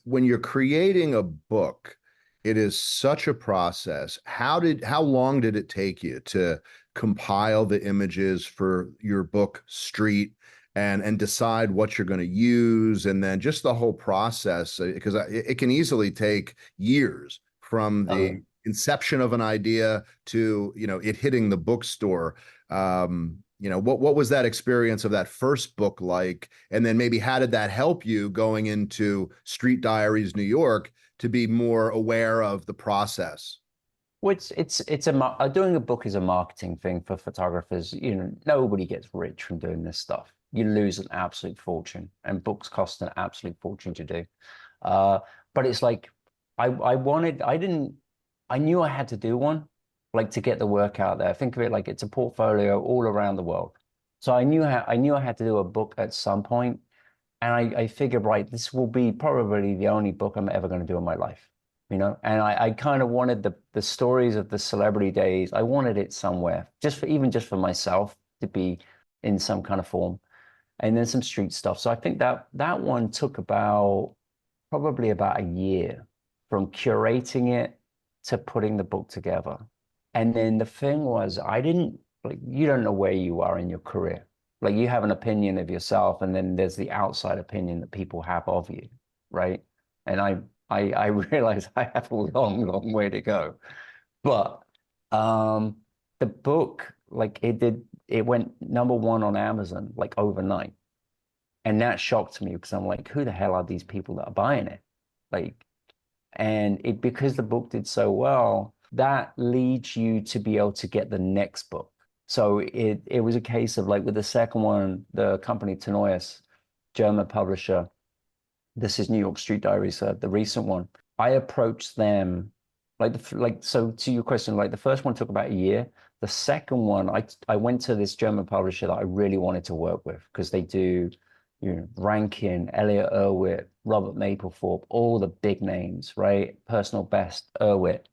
when you're creating a book, it is such a process. How long did it take you to compile the images for your book Street and decide what you're going to use, and then just the whole process, because it can easily take years from Oh, yeah. the inception of an idea to it hitting the bookstore. What was that experience of that first book like, and then maybe how did that help you going into Street Diaries New York to be more aware of the process? Well, doing a book is a marketing thing for photographers. Nobody gets rich from doing this stuff. You lose an absolute fortune, and books cost an absolute fortune to do. Uh, but it's like I knew I had to do one, like to get the work out there. Think of it like it's a portfolio all around the world. So I knew I had to do a book at some point, and I figured, right, this will be probably the only book I'm ever going to do in my life, And I kind of wanted the stories of the celebrity days. I wanted it somewhere, just for myself to be in some kind of form, and then some street stuff. So I think that one took probably about a year from curating it to putting the book together. And then the thing was, I didn't like, you don't know where you are in your career. Like you have an opinion of yourself, and then there's the outside opinion that people have of you, right? And I realize I have a long way to go. But um, the book, like it went number one on Amazon like overnight. And that shocked me because I'm like, who the hell are these people that are buying it? Like, and because the book did so well, that leads you to be able to get the next book. So it was a case of like with the second one, the company Tenoyas, German publisher, this is New York Street Diaries, the recent one. I approached them so to your question, like the first one took about a year. The second one, I went to this German publisher that I really wanted to work with because they do, Rankin, Elliot Erwitt, Robert Mapplethorpe, all the big names, right? Personal Best, Erwitt,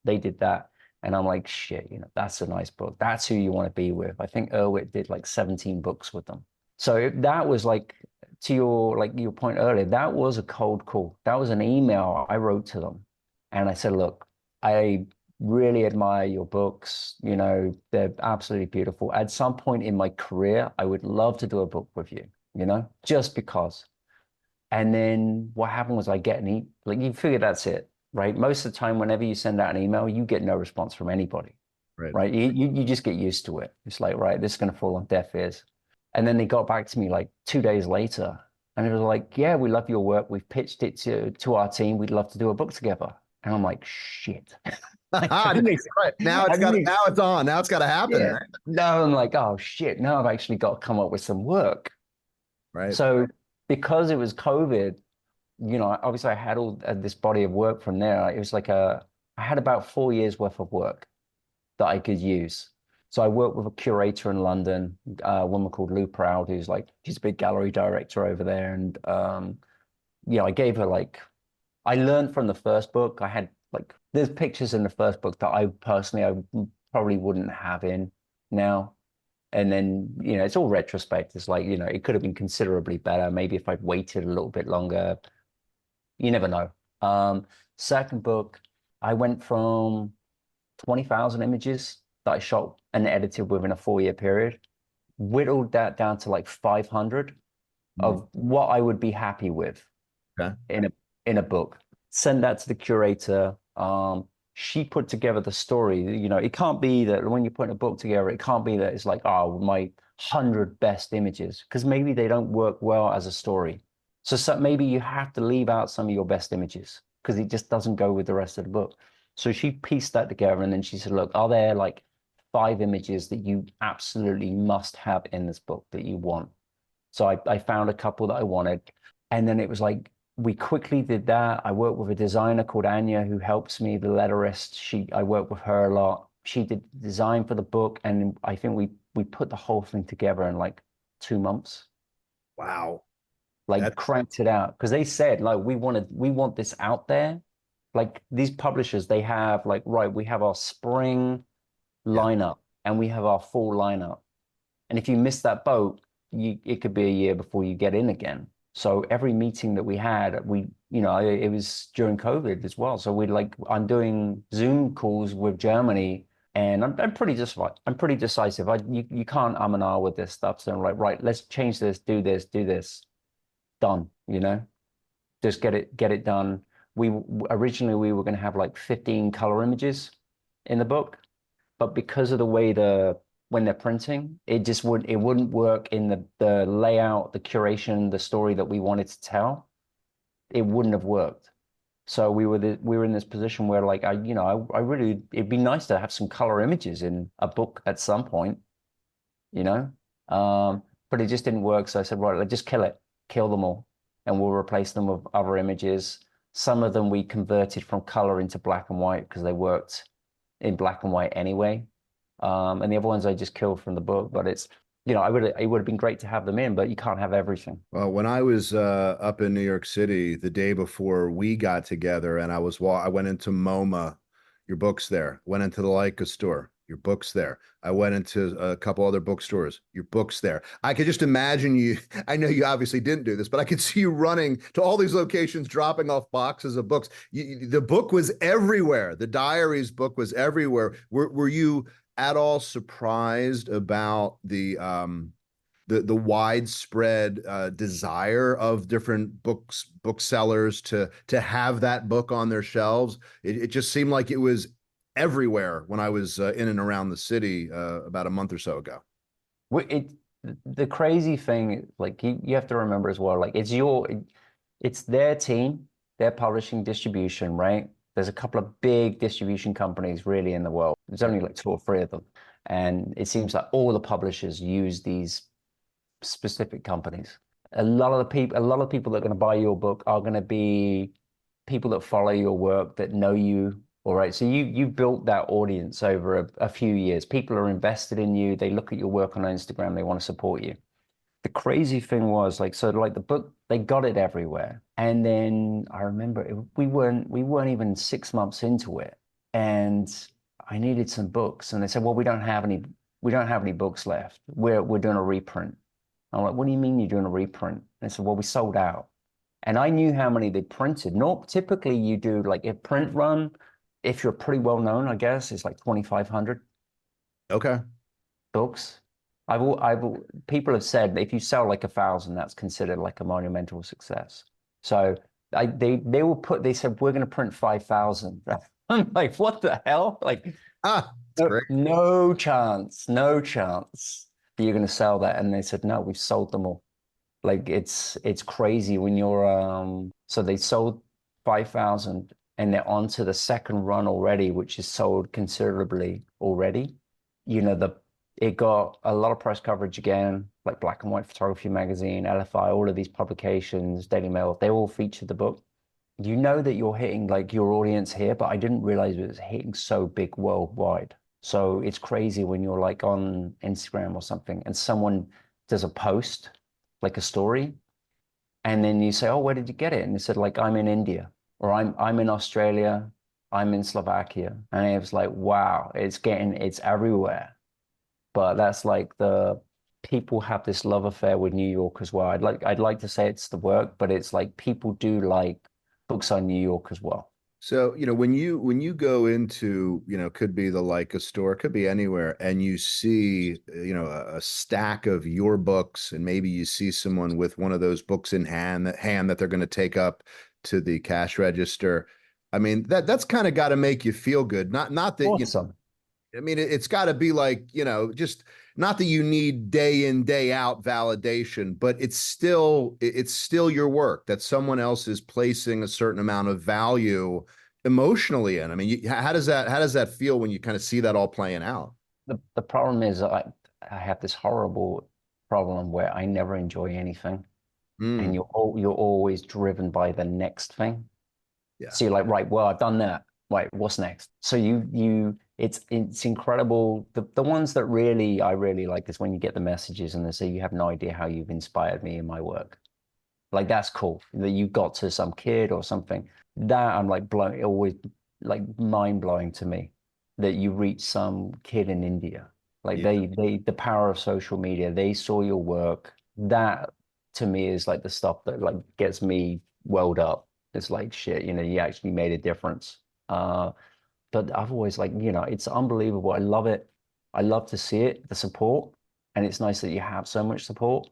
they did that. And I'm like, shit, that's a nice book. That's who you want to be with. I think Erwitt did like 17 books with them. So that was like to your point earlier, that was a cold call. That was an email I wrote to them. And I said, look, I really admire your books. They're absolutely beautiful. At some point in my career, I would love to do a book with you, just because. And then what happened was I get like you figure that's it, right? Most of the time, whenever you send out an email, you get no response from anybody, Right. right? You just get used to it. It's like, right, this is going to fall on deaf ears. And then they got back to me like 2 days later, and it was like, yeah, we love your work. We've pitched it to our team. We'd love to do a book together. And I'm like, shit. Like, Right. Now I didn't, now it's on. Now it's got to happen, yeah. right? No, I'm like, oh shit. Now I've actually got to come up with some work. Right. So because it was COVID, obviously I had all this body of work from there. It was like I had about 4 years worth of work that I could use. So I worked with a curator in London, a woman called Lou Proud, she's a big gallery director over there. And I gave her I learned from the first book. I had there's pictures in the first book that I probably wouldn't have in now. And then, it's all retrospect. It's like, it could have been considerably better. Maybe if I'd waited a little bit longer, you never know. Second book, I went from 20,000 images that I shot and edited within a 4-year period, whittled that down to like 500 Mm. of what I would be happy with Okay. in a book. Send that to the curator. She put together the story. You know, it can't be that when you're putting a book together, it can't be that it's like, oh, my 100 best images, because maybe they don't work well as a story. So maybe you have to leave out some of your best images because it just doesn't go with the rest of the book. So she pieced that together and then she said, look, are there like 5 images that you absolutely must have in this book that you want? So I found a couple that I wanted. And then it was like, we quickly did that. I worked with a designer called Anya who helps me, the letterist. I worked with her a lot. She did design for the book. And I think we put the whole thing together in like 2 months, Wow. like That cranked it out. Because they said, like, we want this out there. Like these publishers, they have like, right, we have our spring yeah. lineup and we have our fall lineup. And if you miss that boat, it could be a year before you get in again. So every meeting that we had, it was during COVID as well. So I'm doing Zoom calls with Germany, and I'm pretty just I'm pretty decisive. You can't and ah with this stuff. So I'm like, right, let's change this, do this, done. Just get it done. We Originally we were going to have like 15 color images in the book, but because of the way when they're printing, it wouldn't work in the layout, the curation, the story that we wanted to tell. It wouldn't have worked. So we were in this position where like I really it'd be nice to have some color images in a book at some point, you know. But it just didn't work. So I said, right, let's just kill them all, and we'll replace them with other images. Some of them we converted from color into black and white because they worked in black and white anyway. And the other ones I just killed from the book. But it would have been great to have them in, but you can't have everything. Well, when I was up in New York City the day before we got together, and I went into MoMA, your books there. Went into the Leica store, your books there. I went into a couple other bookstores, your books there. I could just imagine you. I know you obviously didn't do this, but I could see you running to all these locations, dropping off boxes of books. The book was everywhere. The diaries book was everywhere. Were you at all surprised about the widespread desire of different booksellers to have that book on their shelves? It just seemed like it was everywhere when I was in and around the city about a month or so ago. It the crazy thing, like you have to remember as well, like it's their team, their publishing distribution, right? There's a couple of big distribution companies really in the world. There's only like 2 or 3 of them. And it seems like all the publishers use these specific companies. A lot of people that are going to buy your book are going to be people that follow your work, that know you. All right. So you built that audience over a few years. People are invested in you. They look at your work on Instagram. They want to support you. The crazy thing was like the book, they got it everywhere. And then I remember we weren't even 6 months into it. And I needed some books. And they said, well, we don't have any books left. We're doing a reprint. I'm like, what do you mean you're doing a reprint? And they said, well, we sold out. And I knew how many they printed. Not typically you do like a print run. If you're pretty well known, I guess it's like 2,500 Okay. books. People have said that if you sell like 1,000, that's considered like a monumental success. So they said, we're going to print 5,000. I'm like, what the hell? Like, It's great. no chance, no chance that you're going to sell that. And they said, no, we've sold them all. Like it's crazy when so they sold 5,000 and they're on to the second run already, which is sold considerably already. It got a lot of press coverage again, like Black and White Photography Magazine, LFI, all of these publications, Daily Mail, they all featured the book. You know that you're hitting like your audience here, but I didn't realize it was hitting so big worldwide. So it's crazy when you're like on Instagram or something and someone does a post, like a story, and then you say, "Oh, where did you get it?" And they said, "Like I'm in India, or I'm in Australia, I'm in Slovakia," and it was like, "Wow, it's everywhere." But that's like the people have this love affair with New York as well. I'd like to say it's the work, but it's like people do like books on New York as well. So, when you go into, could be the Leica store, could be anywhere, and you see, a stack of your books, and maybe you see someone with one of those books in hand that they're going to take up to the cash register. I mean, that's kind of got to make you feel good. Not that, Awesome. I mean, it's got to be like, just not that you need day in, day out validation, but it's still your work that someone else is placing a certain amount of value emotionally in. I mean, how does that feel when you kind of see that all playing out? The problem is I have this horrible problem where I never enjoy anything, and Mm, you're always driven by the next thing. yeah. So you're like, right, well, I've done that. Right, what's next? So it's incredible. The ones that I really like is when you get the messages and they say you have no idea how you've inspired me in my work. Like that's cool that you got to some kid or something. That I'm like blown, always like mind blowing to me that you reach some kid in India. Like Yeah. the power of social media, they saw your work. That to me is like the stuff that like gets me welled up. It's like shit, you actually made a difference. Uh, but I've always like, it's unbelievable. I love it. I love to see it, the support, and it's nice that you have so much support.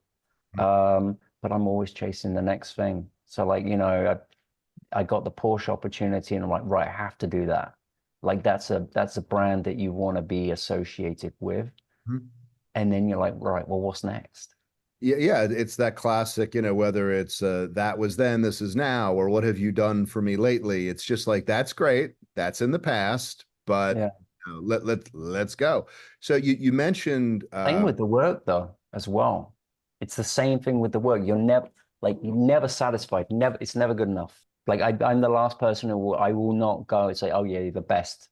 But I'm always chasing the next thing. So like, I got the Porsche opportunity and I'm like, right, I have to do that. Like that's a brand that you want to be associated with. Mhm. And then you're like, right, well, what's next? Yeah, yeah, it's that classic, whether it's that was then, this is now, or what have you done for me lately? It's just like that's great, that's in the past, but Yeah. let's go. So you mentioned Same with the work though, as well. It's the same thing with the work. You're never satisfied. Never, it's never good enough. Like I'm the last person I will not go and say, oh yeah, you're the best.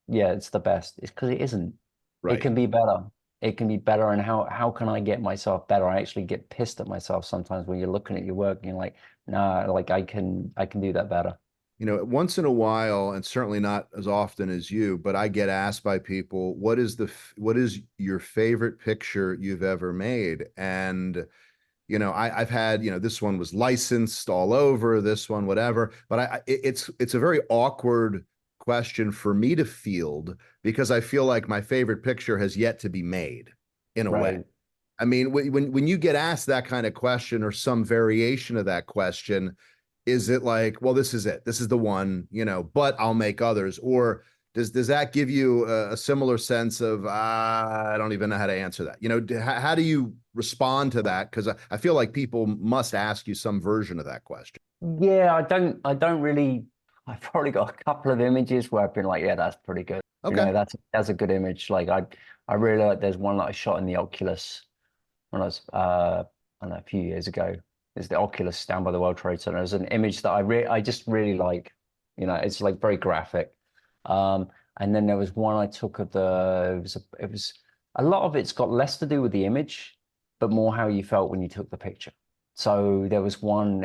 Yeah, it's the best. It's because it isn't. It right. can be better. It can be better. And how can I get myself better? I actually get pissed at myself sometimes when you're looking at your work and you're like, nah, like I can do that better. Once in a while, and certainly not as often as you, but I get asked by people, what is your favorite picture you've ever made? And I've had, this one was licensed all over, this one, whatever. But it's a very awkward question for me to field because I feel like my favorite picture has yet to be made in a way. Right. I mean, when you get asked that kind of question or some variation of that question, is it like, well, this is it, this is the one, but I'll make others, or does that give you a similar sense of I don't even know how to answer that? How do you respond to that? Because I feel like people must ask you some version of that question. Yeah, I don't really. I've probably got a couple of images where I've been like, yeah, that's pretty good. Okay. That's a good image. Like I really like there's one that I shot in the Oculus when I was I don't know, a few years ago. It's the Oculus down by the World Trade Center. There's an image that I just really like. It's like very graphic. Um, and then there was one I took of it was a lot of it's got less to do with the image, but more how you felt when you took the picture. So there was one,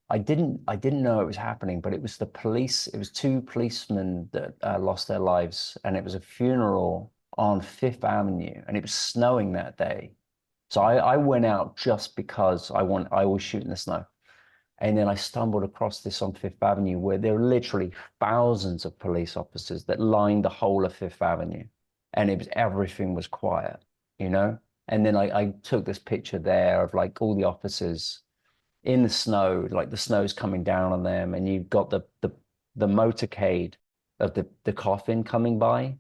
I didn't know it was happening, but it was the police, it was two policemen that lost their lives, and it was a funeral on Fifth Avenue, and it was snowing that day. So I went out just because I always shoot in the snow. And then I stumbled across this on Fifth Avenue where there were literally thousands of police officers that lined the whole of Fifth Avenue. And everything was quiet, you know? And then I took this picture there of like all the officers in the snow, like the snow's coming down on them, and you've got the motorcade of the coffin coming by.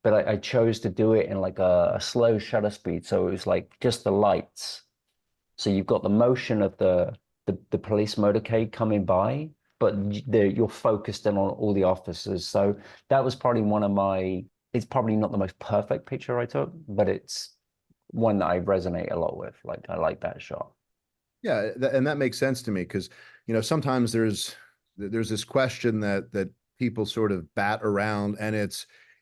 But I chose to do it in like a slow shutter speed. So it was like just the lights. So you've got the motion of the police motorcade coming by, but you're focused in on all the officers. So that was probably it's probably not the most perfect picture I took, but it's one that I resonate a lot with. Like I like that shot. Yeah, and that makes sense to me because sometimes there's this question that people sort of bat around, and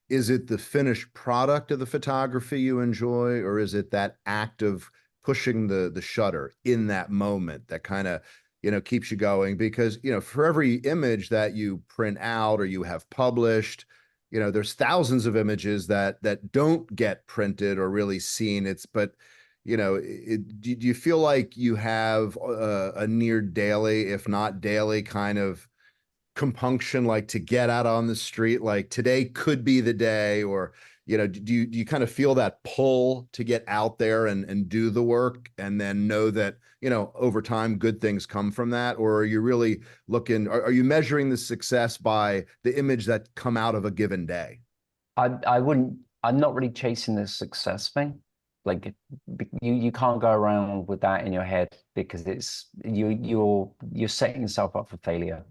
is it the finished product of the photography you enjoy, or is it that act of pushing the shutter in that moment that kind of keeps you going? Because for every image that you print out or you have published, there's thousands of images that don't get printed or really seen. Do you feel like you have a near daily, if not daily, kind of compunction, like to get out on the street, like today could be the day, or do you kind of feel that pull to get out there and do the work and then know that, over time good things come from that? Or are you really looking, are you measuring the success by the image that come out of a given day? I wouldn't, I'm not really chasing the success thing. Like you can't go around with that in your head because you're setting yourself up for failure.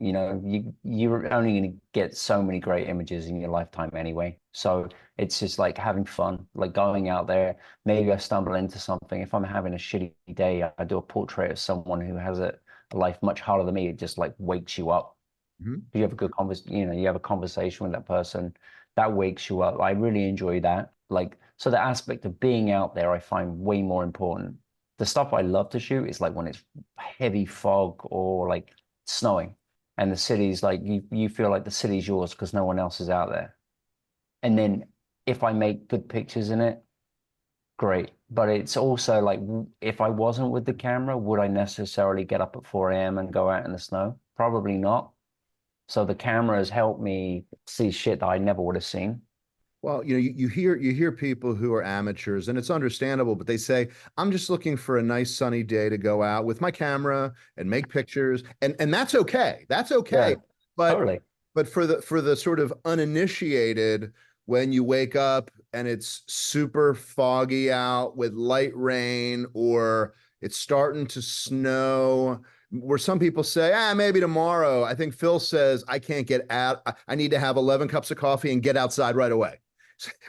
You're only going to get so many great images in your lifetime anyway. So it's just like having fun, like going out there. Maybe I stumble into something. If I'm having a shitty day, I do a portrait of someone who has a life much harder than me. It just like wakes you up. Mhm. You have a good you have a conversation with that person that wakes you up. I really enjoy that. Like, so the aspect of being out there, I find way more important. The stuff I love to shoot is like when it's heavy fog or like snowing and the city's like you feel like the city's yours because no one else is out there. And then if I make good pictures in it, great. But it's also like if I wasn't with the camera, would I necessarily get up at 4 a.m. and go out in the snow? Probably not. So the camera has helped me see shit that I never would have seen. Well, you hear people who are amateurs, and it's understandable, but they say, "I'm just looking for a nice sunny day to go out with my camera and make pictures," and that's okay. That's okay. Yeah, But totally. for the sort of uninitiated, when you wake up and it's super foggy out with light rain, or it's starting to snow, where some people say, maybe tomorrow. I think Phil says, I can't get out. I need to have 11 cups of coffee and get outside right away.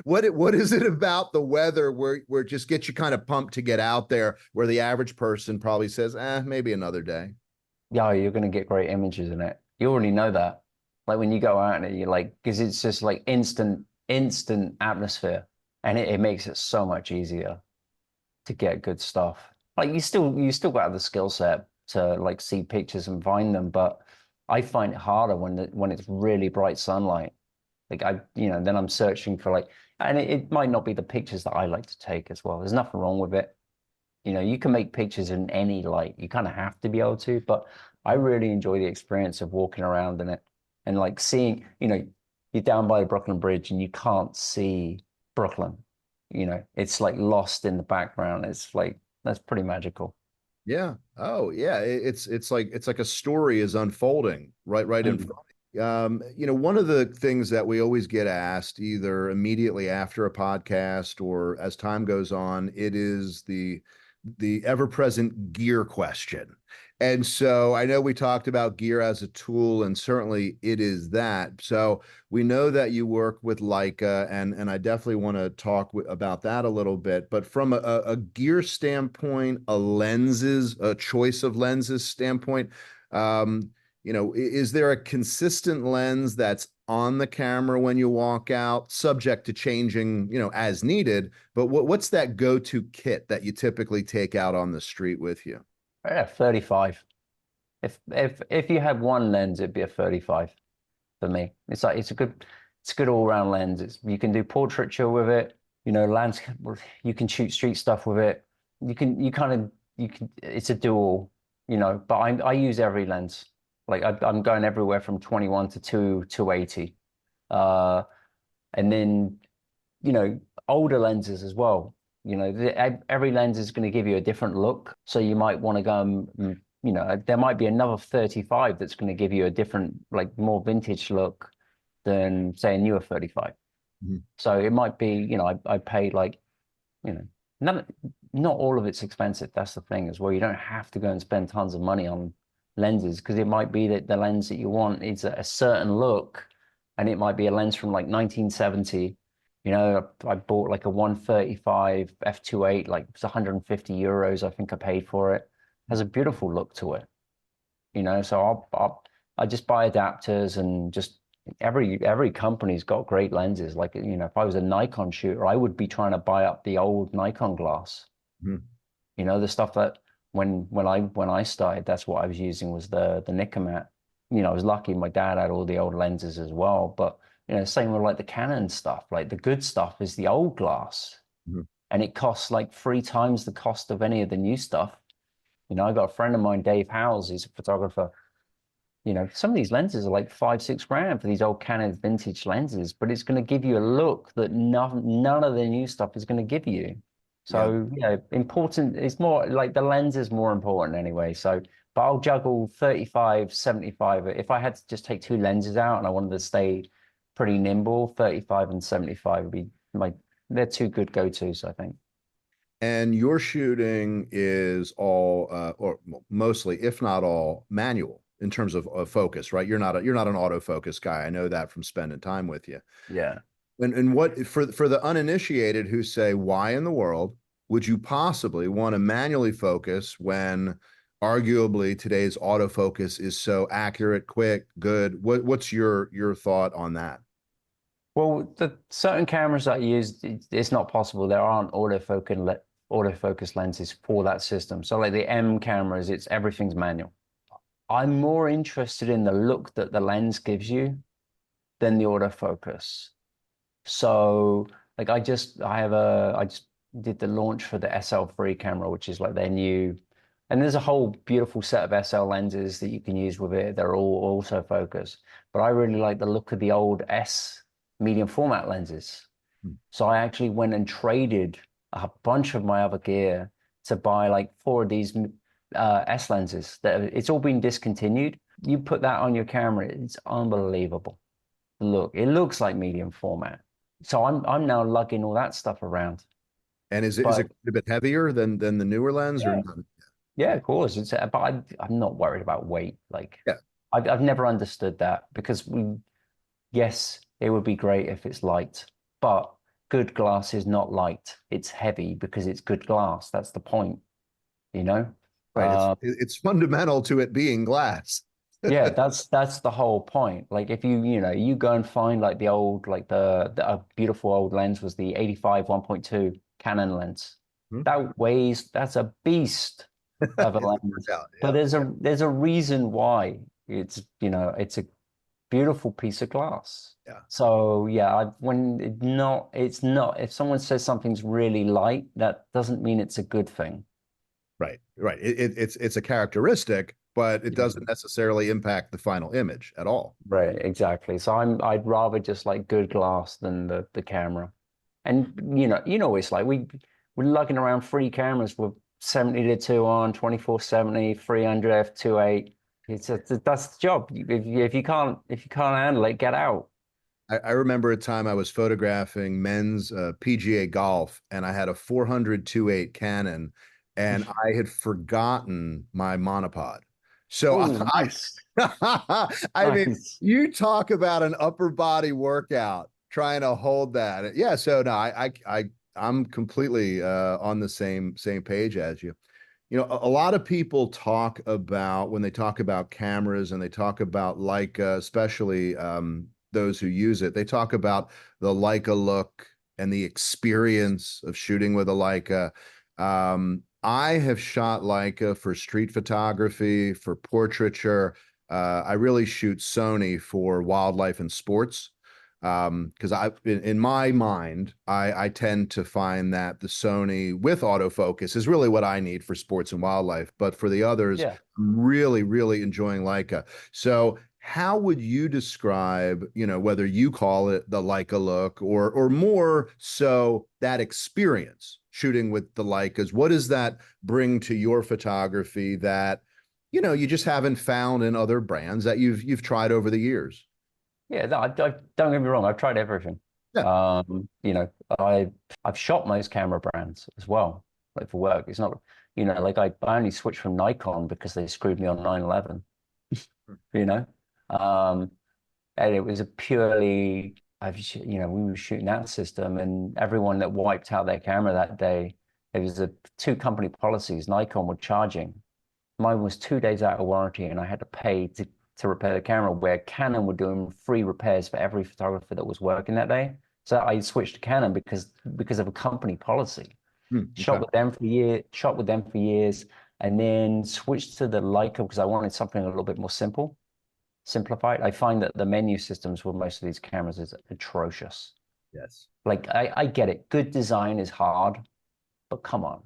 What is it about the weather where it just gets you kind of pumped to get out there, where the average person probably says, maybe another day? Yeah, you're gonna get great images in it. You already know that. Like when you go out and you're like, because it's just like instant atmosphere, and it makes it so much easier to get good stuff. Like you still got the skill set to like see pictures and find them, but I find it harder when it's really bright sunlight. Like then I'm searching for like, and it might not be the pictures that I like to take as well. There's nothing wrong with it. You can make pictures in any light. You kind of have to be able to, but I really enjoy the experience of walking around in it and like seeing, you're down by the Brooklyn Bridge and you can't see Brooklyn. It's like lost in the background. It's like that's pretty magical. Yeah. Oh, yeah. It's like a story is unfolding right in Mm. front. One of the things that we always get asked, either immediately after a podcast or as time goes on, it is the ever-present gear question. And so I know we talked about gear as a tool, and certainly it is that. So we know that you work with Leica, and I definitely want to talk about that a little bit. But from a gear standpoint, a choice of lenses standpoint, is there a consistent lens that's on the camera when you walk out, subject to changing, as needed? But what's that go-to kit that you typically take out on the street with you? Yeah, 35. If you had one lens, it'd be a 35 for me. It's a good all-round lens. You can do portraiture with it, landscape, you can shoot street stuff with it. It's a dual, but I use every lens. Like I'm going everywhere from 21 to 280. Uh, and then, you know, older lenses as well. Every lens is going to give you a different look. So you might want to go, there might be another 35 that's going to give you a different, like more vintage look than say a newer 35. Mhm. So it might be, I paid like, you know, none, not all of it's expensive. That's the thing as well. You don't have to go and spend tons of money on lenses because it might be that the lens that you want is a certain look and it might be a lens from like 1970. I bought like a 135 f2.8, like it's 150 euros. I think I paid for it. Has a beautiful look to it, so I just buy adapters and just every company's got great lenses. Like, if I was a Nikon shooter, I would be trying to buy up the old Nikon glass. Mhm. The stuff that when I started, that's what I was using was the Nikomat. I was lucky my dad had all the old lenses as well. But same with like the Canon stuff. Like the good stuff is the old glass, Mhm. and it costs like 3 times the cost of any of the new stuff. I got a friend of mine, Dave Howells, he's a photographer. You know, some of these lenses are like 5, 6 grand for these old Canon vintage lenses, but it's going to give you a look that none of the new stuff is going to give you. Yeah. So, you know, important, it's more like the lens is more important anyway. So, but I'll juggle 35, 75. If I had to just take two lenses out and I wanted to stay pretty nimble, 35 and 75 would be they're two good go-tos, I think. And your shooting is all, or mostly, if not all, manual in terms of focus, right? You're not an autofocus guy. I know that from spending time with you. Yeah. And what for the uninitiated who say, why in the world would you possibly want to manually focus when arguably today's autofocus is so accurate, quick, good? What's your thought on that? Well, the certain cameras that I use, it's not possible. There aren't autofocus lenses for that system. So like the M cameras, it's everything's manual. I'm more interested in the look that the lens gives you than the autofocus. So like I just did the launch for the SL3 camera, which is like their new, and there's a whole beautiful set of SL lenses that you can use with it. They're all autofocus. But I really like the look of the old S medium format lenses. Hmm. So I actually went and traded a bunch of my other gear to buy like four of these S lenses that it's all been discontinued. You put that on your camera, it's unbelievable. Look, it looks like medium format. So I'm now lugging all that stuff around. And is But it a bit heavier than the newer lens or yeah, not? yeah, of course. But I'm not worried about weight. Like Yeah, I've never understood that because yes, it would be great if it's light, but good glass is not light. It's heavy because it's good glass. That's the point, you know? right. Uh, It's fundamental to it being glass. yeah, that's the whole point. Like if you go and find like the old, like the a beautiful old lens was the 85 1.2 Canon lens. Hmm. That's a beast of a It works lens. out. But Yeah. there's a reason why it's a beautiful piece of glass. Yeah. So yeah, it's not if someone says something's really light, that doesn't mean it's a good thing. Right. Right. It's a characteristic, but it Yeah. doesn't necessarily impact the final image at all. Right, exactly. So I'd rather just like good glass than the camera. And it's like we're lugging around free cameras with 70 to 2 on, 2470, 300 f2.8. That's the job. If you can't handle it, get out. I remember a time I was photographing men's PGA golf, and I had a 400 Canon, and I had forgotten my monopod. So Oh, nice. I mean, Nice. you talk about an upper body workout trying to hold that. Yeah. So no, I'm completely on the same page as you. You know, a lot of people talk about when they talk about cameras and they talk about Leica, especially those who use it, they talk about the Leica look and the experience of shooting with a Leica. I have shot Leica for street photography, for portraiture. I really shoot Sony for wildlife and sports. Because in my mind, I tend to find that the Sony with autofocus is really what I need for sports and wildlife. But for the others, Yeah. I'm really, really enjoying Leica. So how would you describe, whether you call it the Leica look or more so that experience shooting with the Leicas? What does that bring to your photography that, you just haven't found in other brands that you've tried over the years? Yeah, no, don't get me wrong. I've tried everything. Yeah. Um, you know, I've shot most camera brands as well, like for work. It's not, like I only switched from Nikon because they screwed me on 911. You know, um, and it was a purely, we were shooting that system, and everyone that wiped out their camera that day, it was a two company policies. Nikon were charging. Mine was 2 days out of warranty, and I had to pay to repair the camera, where Canon were doing free repairs for every photographer that was working that day. So I switched to Canon because of a company policy. Okay. Shot with them for years, and then switched to the Leica because I wanted something a little bit more simplified. I find that the menu systems with most of these cameras is atrocious. Yes. Like I get it, good design is hard, but come on.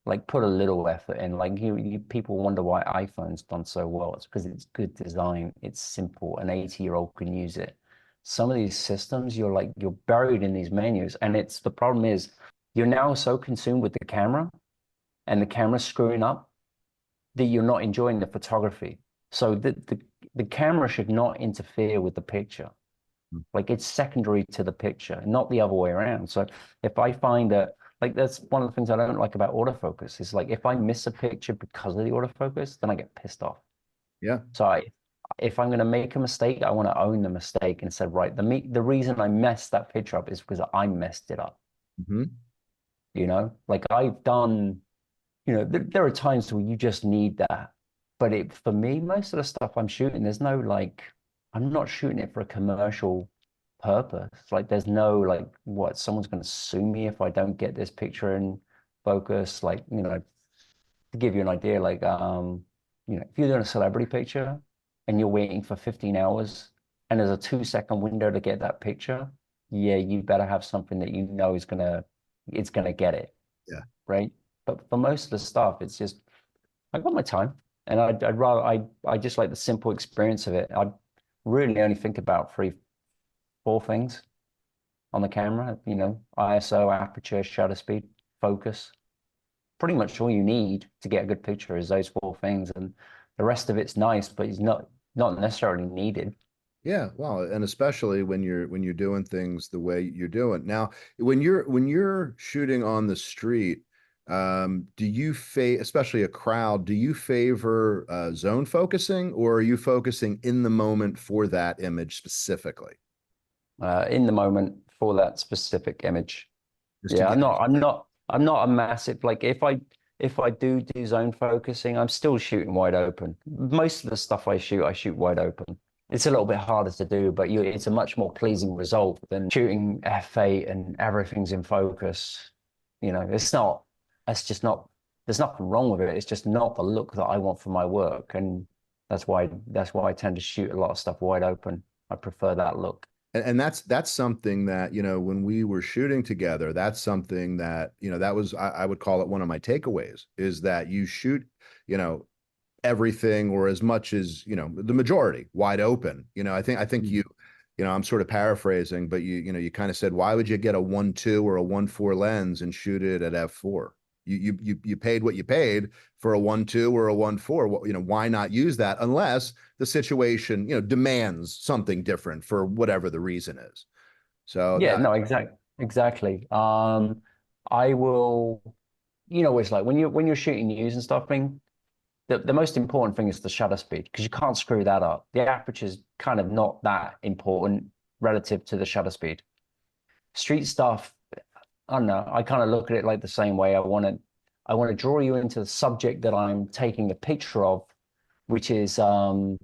Like put a little effort in. Like people wonder why iPhone's done so well. It's because it's good design. It's simple. An 80-year-old can use it. Some of these systems, you're buried in these menus, and it's the problem is you're now so consumed with the camera and the camera screwing up that you're not enjoying the photography. So the camera should not interfere with the picture. Like it's secondary to the picture, not the other way around. So if I find that, like that's one of the things I don't like about autofocus is like if I miss a picture because of the autofocus, then I get pissed off. Yeah. So if I'm going to make a mistake, I want to own the mistake and say, right, the reason I messed that picture up is because I messed it up. Hmm. Like I've done, there are times where you just need that. But for me, most of the stuff I'm shooting, there's no like, I'm not shooting it for a commercial purpose. Like there's no like, what, someone's going to sue me if I don't get this picture in focus. Like, to give you an idea, like, if you're doing a celebrity picture and you're waiting for 15 hours and there's a 2-second window to get that picture, yeah, you better have something that it's gonna get it, Yeah. right? But for most of the stuff, it's just I got my time, and I'd rather I just like the simple experience of it. I really only think about 4 things on the camera, ISO, aperture, shutter speed, focus. Pretty much all you need to get a good picture is those 4 things, and the rest of it's nice, but it's not necessarily needed. Yeah, well, and especially when you're doing things the way you're doing. Now, when you're shooting on the street, do you especially a crowd, do you favor zone focusing, or are you focusing in the moment for that image specifically? In the moment for that specific image. Just to Yeah, get I'm not a massive like if I do zone focusing, I'm still shooting wide open. Most of the stuff I shoot wide open. It's a little bit harder to do, but it's a much more pleasing result than shooting f8 and everything's in focus. It's not, that's just not, there's nothing wrong with it. It's just not the look that I want for my work. And that's why I tend to shoot a lot of stuff wide open. I prefer that look. and that's something that when we were shooting together, that's something that that was I would call it one of my takeaways is that you shoot you know everything or as much as the majority wide open. I think I'm sort of paraphrasing, but you kind of said, why would you get a 1.2 or a 1.4 lens and shoot it at f4? You paid what you paid for a 1.2 or a 1.4. Why not use that unless the situation demands something different for whatever the reason is. So Yeah, no, exactly. I will, it's like when you're shooting news and stuff, I mean, the most important thing is the shutter speed because you can't screw that up. The aperture's kind of not that important relative to the shutter speed. Street stuff, I don't know. I kind of look at it like the same way. I want to draw you into the subject that I'm taking a picture of, which is I'm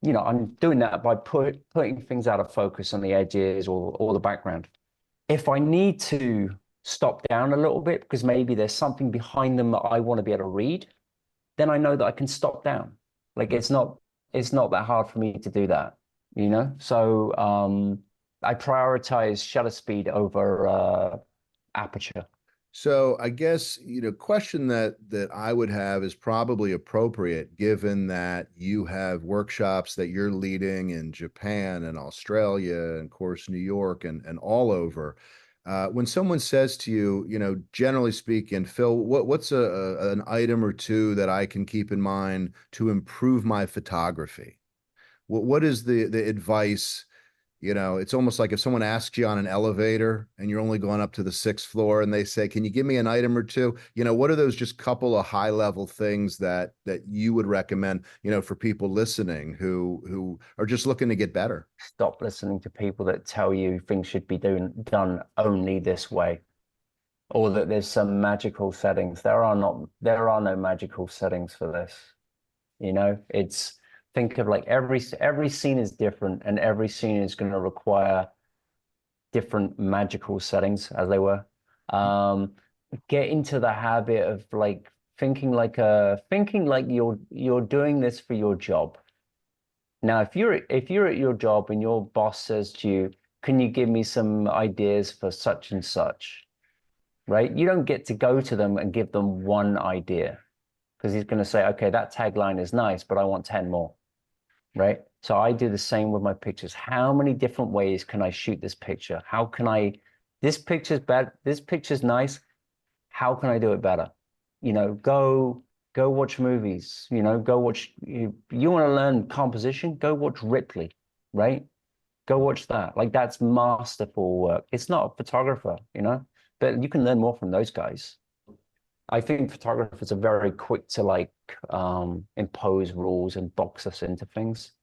doing that by putting things out of focus on the edges or the background. If I need to stop down a little bit because maybe there's something behind them that I want to be able to read, then I know that I can stop down. Like it's not that hard for me to do that. So I prioritize shutter speed over aperture. So I guess, question that I would have is probably appropriate given that you have workshops that you're leading in Japan and Australia and of course New York and all over. When someone says to you, generally speaking, Phil, what's an item or two that I can keep in mind to improve my photography? What is the advice? It's almost like if someone asks you on an elevator and you're only going up to the 6th floor and they say, "Can you give me an item or two?" What are those just couple of high level things that you would recommend, for people listening who are just looking to get better? Stop listening to people that tell you things should be done only this way, or that there's some magical settings. There are no magical settings for this. It's think of like every scene is different, and every scene is going to require different magical settings, as they were. Um, get into the habit of like thinking like you're doing this for your job. Now, if you're at your job and your boss says to you, "Can you give me some ideas for such and such?" right? You don't get to go to them and give them one idea because he's going to say, okay, that tagline is nice, but I want 10 more, right? So I do the same with my pictures. How many different ways can I shoot this picture? How can I, this picture's bad, this picture's nice. How can I do it better? Go watch movies, go watch, you want to learn composition, go watch Ripley, right? Go watch that. Like that's masterful work. It's not a photographer, but you can learn more from those guys. I think photographers are very quick to like impose rules and box us into things.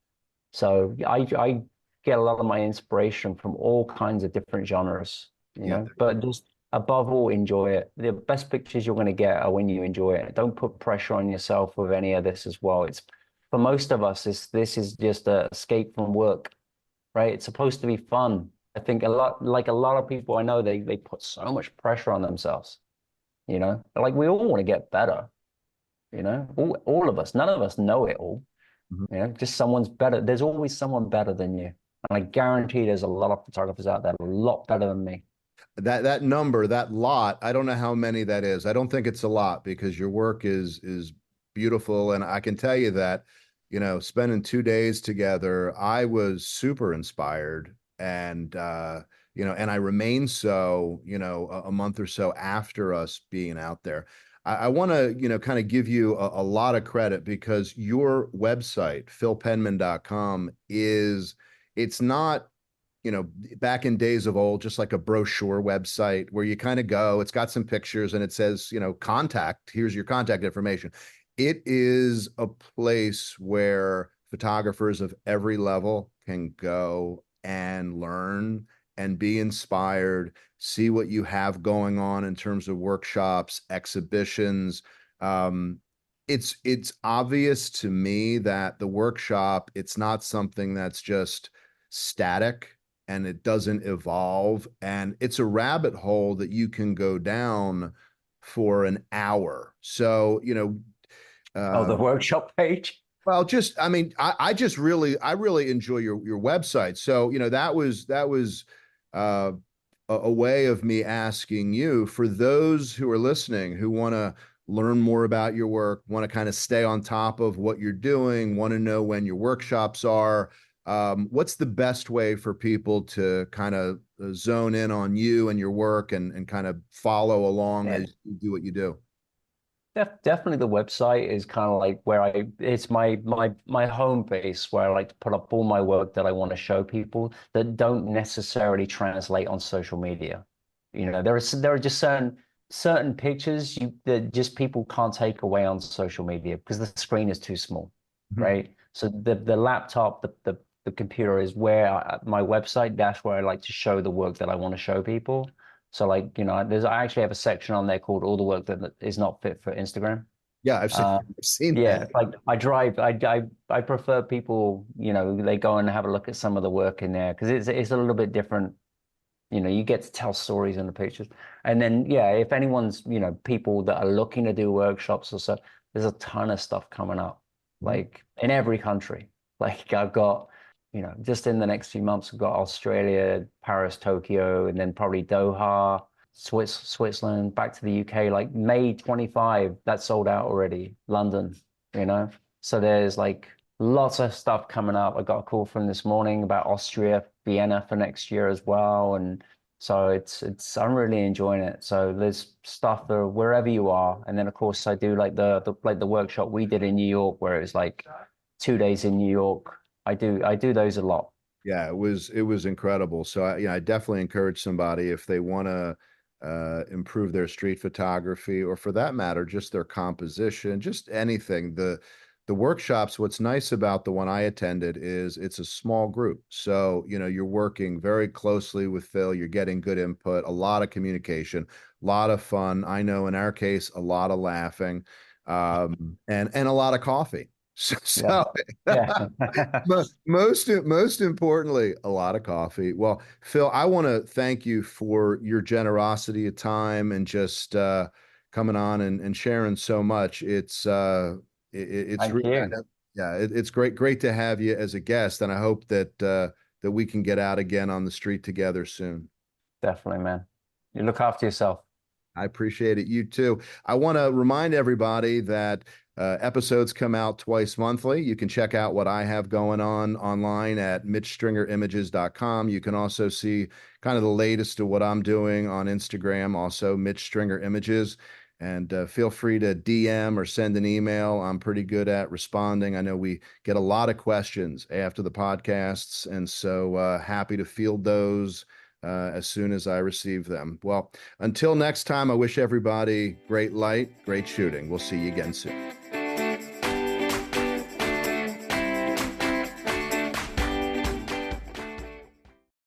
So I get a lot of my inspiration from all kinds of different genres, Yeah. but just above all, enjoy it. The best pictures you're going to get are when you enjoy it. Don't put pressure on yourself with any of this as well. It's for most of us, this is just a escape from work, right? It's supposed to be fun. I think a lot of people I know, they put so much pressure on themselves, like we all want to get better, all of us, none of us know it all, Mhm. just someone's better. There's always someone better than you. And I guarantee there's a lot of photographers out there a lot better than me. That number, that lot, I don't know how many that is. I don't think it's a lot because your work is beautiful. And I can tell you that, spending 2 days together, I was super inspired and and I remain so, a month or so after us being out there. I want to, kind of give you a lot of credit because your website, philpenman.com, it's not back in days of old, just like a brochure website where you kind of go, it's got some pictures and it says, contact, here's your contact information. It is a place where photographers of every level can go and learn and be inspired, see what you have going on in terms of workshops, exhibitions. Um, it's obvious to me that the workshop, it's not something that's just static and it doesn't evolve. And it's a rabbit hole that you can go down for an hour. So, Oh, the uh, workshop page. well, I mean, I really enjoy your website. So, that was uh, a way of me asking you for those who are listening who want to learn more about your work, want to kind of stay on top of what you're doing, want to know when your workshops are. What's the best way for people to kind of zone in on you and your work and kind of follow along Yeah, as you do what you do? definitely the website is kind of like where it's my home base where I like to put up all my work that I want to show people that don't necessarily translate on social media. There are just certain pictures that just people can't take away on social media because the screen is too small, Mhm. right? So the laptop, the computer is where my website, that's where I like to show the work that I want to show people. So like, I actually have a section on there called all the work that is not fit for Instagram. Yeah, Uh, I've seen yeah, that. like I prefer people, they go and have a look at some of the work in there because it's a little bit different. You get to tell stories in the pictures. And then, yeah, if anyone's, people that are looking to do workshops or so, there's a ton of stuff coming up, Mhm. like in every country. Like I've got, just in the next few months, I've got Australia, Paris, Tokyo, and then probably Doha, Switzerland, back to the UK, like May 25, that's sold out already, London, you know? So there's like lots of stuff coming up. I got a call from this morning about Austria, Vienna for next year as well. And so I'm really enjoying it. So there's stuff there wherever you are. And then of course I do like the workshop we did in New York where it was like 2 days in New York. I do those a lot. Yeah, it was incredible. So I definitely encourage somebody if they want to improve their street photography, or for that matter, just their composition, just anything. The workshops, what's nice about the one I attended is it's a small group. So, you're working very closely with Phil, you're getting good input, a lot of communication, a lot of fun. I know in our case, a lot of laughing, and a lot of coffee. So, Yeah. Yeah. most importantly, a lot of coffee. Well, Phil, I want to thank you for your generosity of time and just coming on and sharing so much. It's Thank really, you. yeah, it's great to have you as a guest, and I hope that we can get out again on the street together soon. Definitely, man. You look after yourself. I appreciate it. You too. I want to remind everybody that episodes come out twice monthly. You can check out what I have going on online at mitchstringerimages.com. You can also see kind of the latest of what I'm doing on Instagram, also Mitch Stringer Images. And feel free to DM or send an email. I'm pretty good at responding. I know we get a lot of questions after the podcasts, and so happy to field those as soon as I receive them. Well, until next time, I wish everybody great light, great shooting. We'll see you again soon.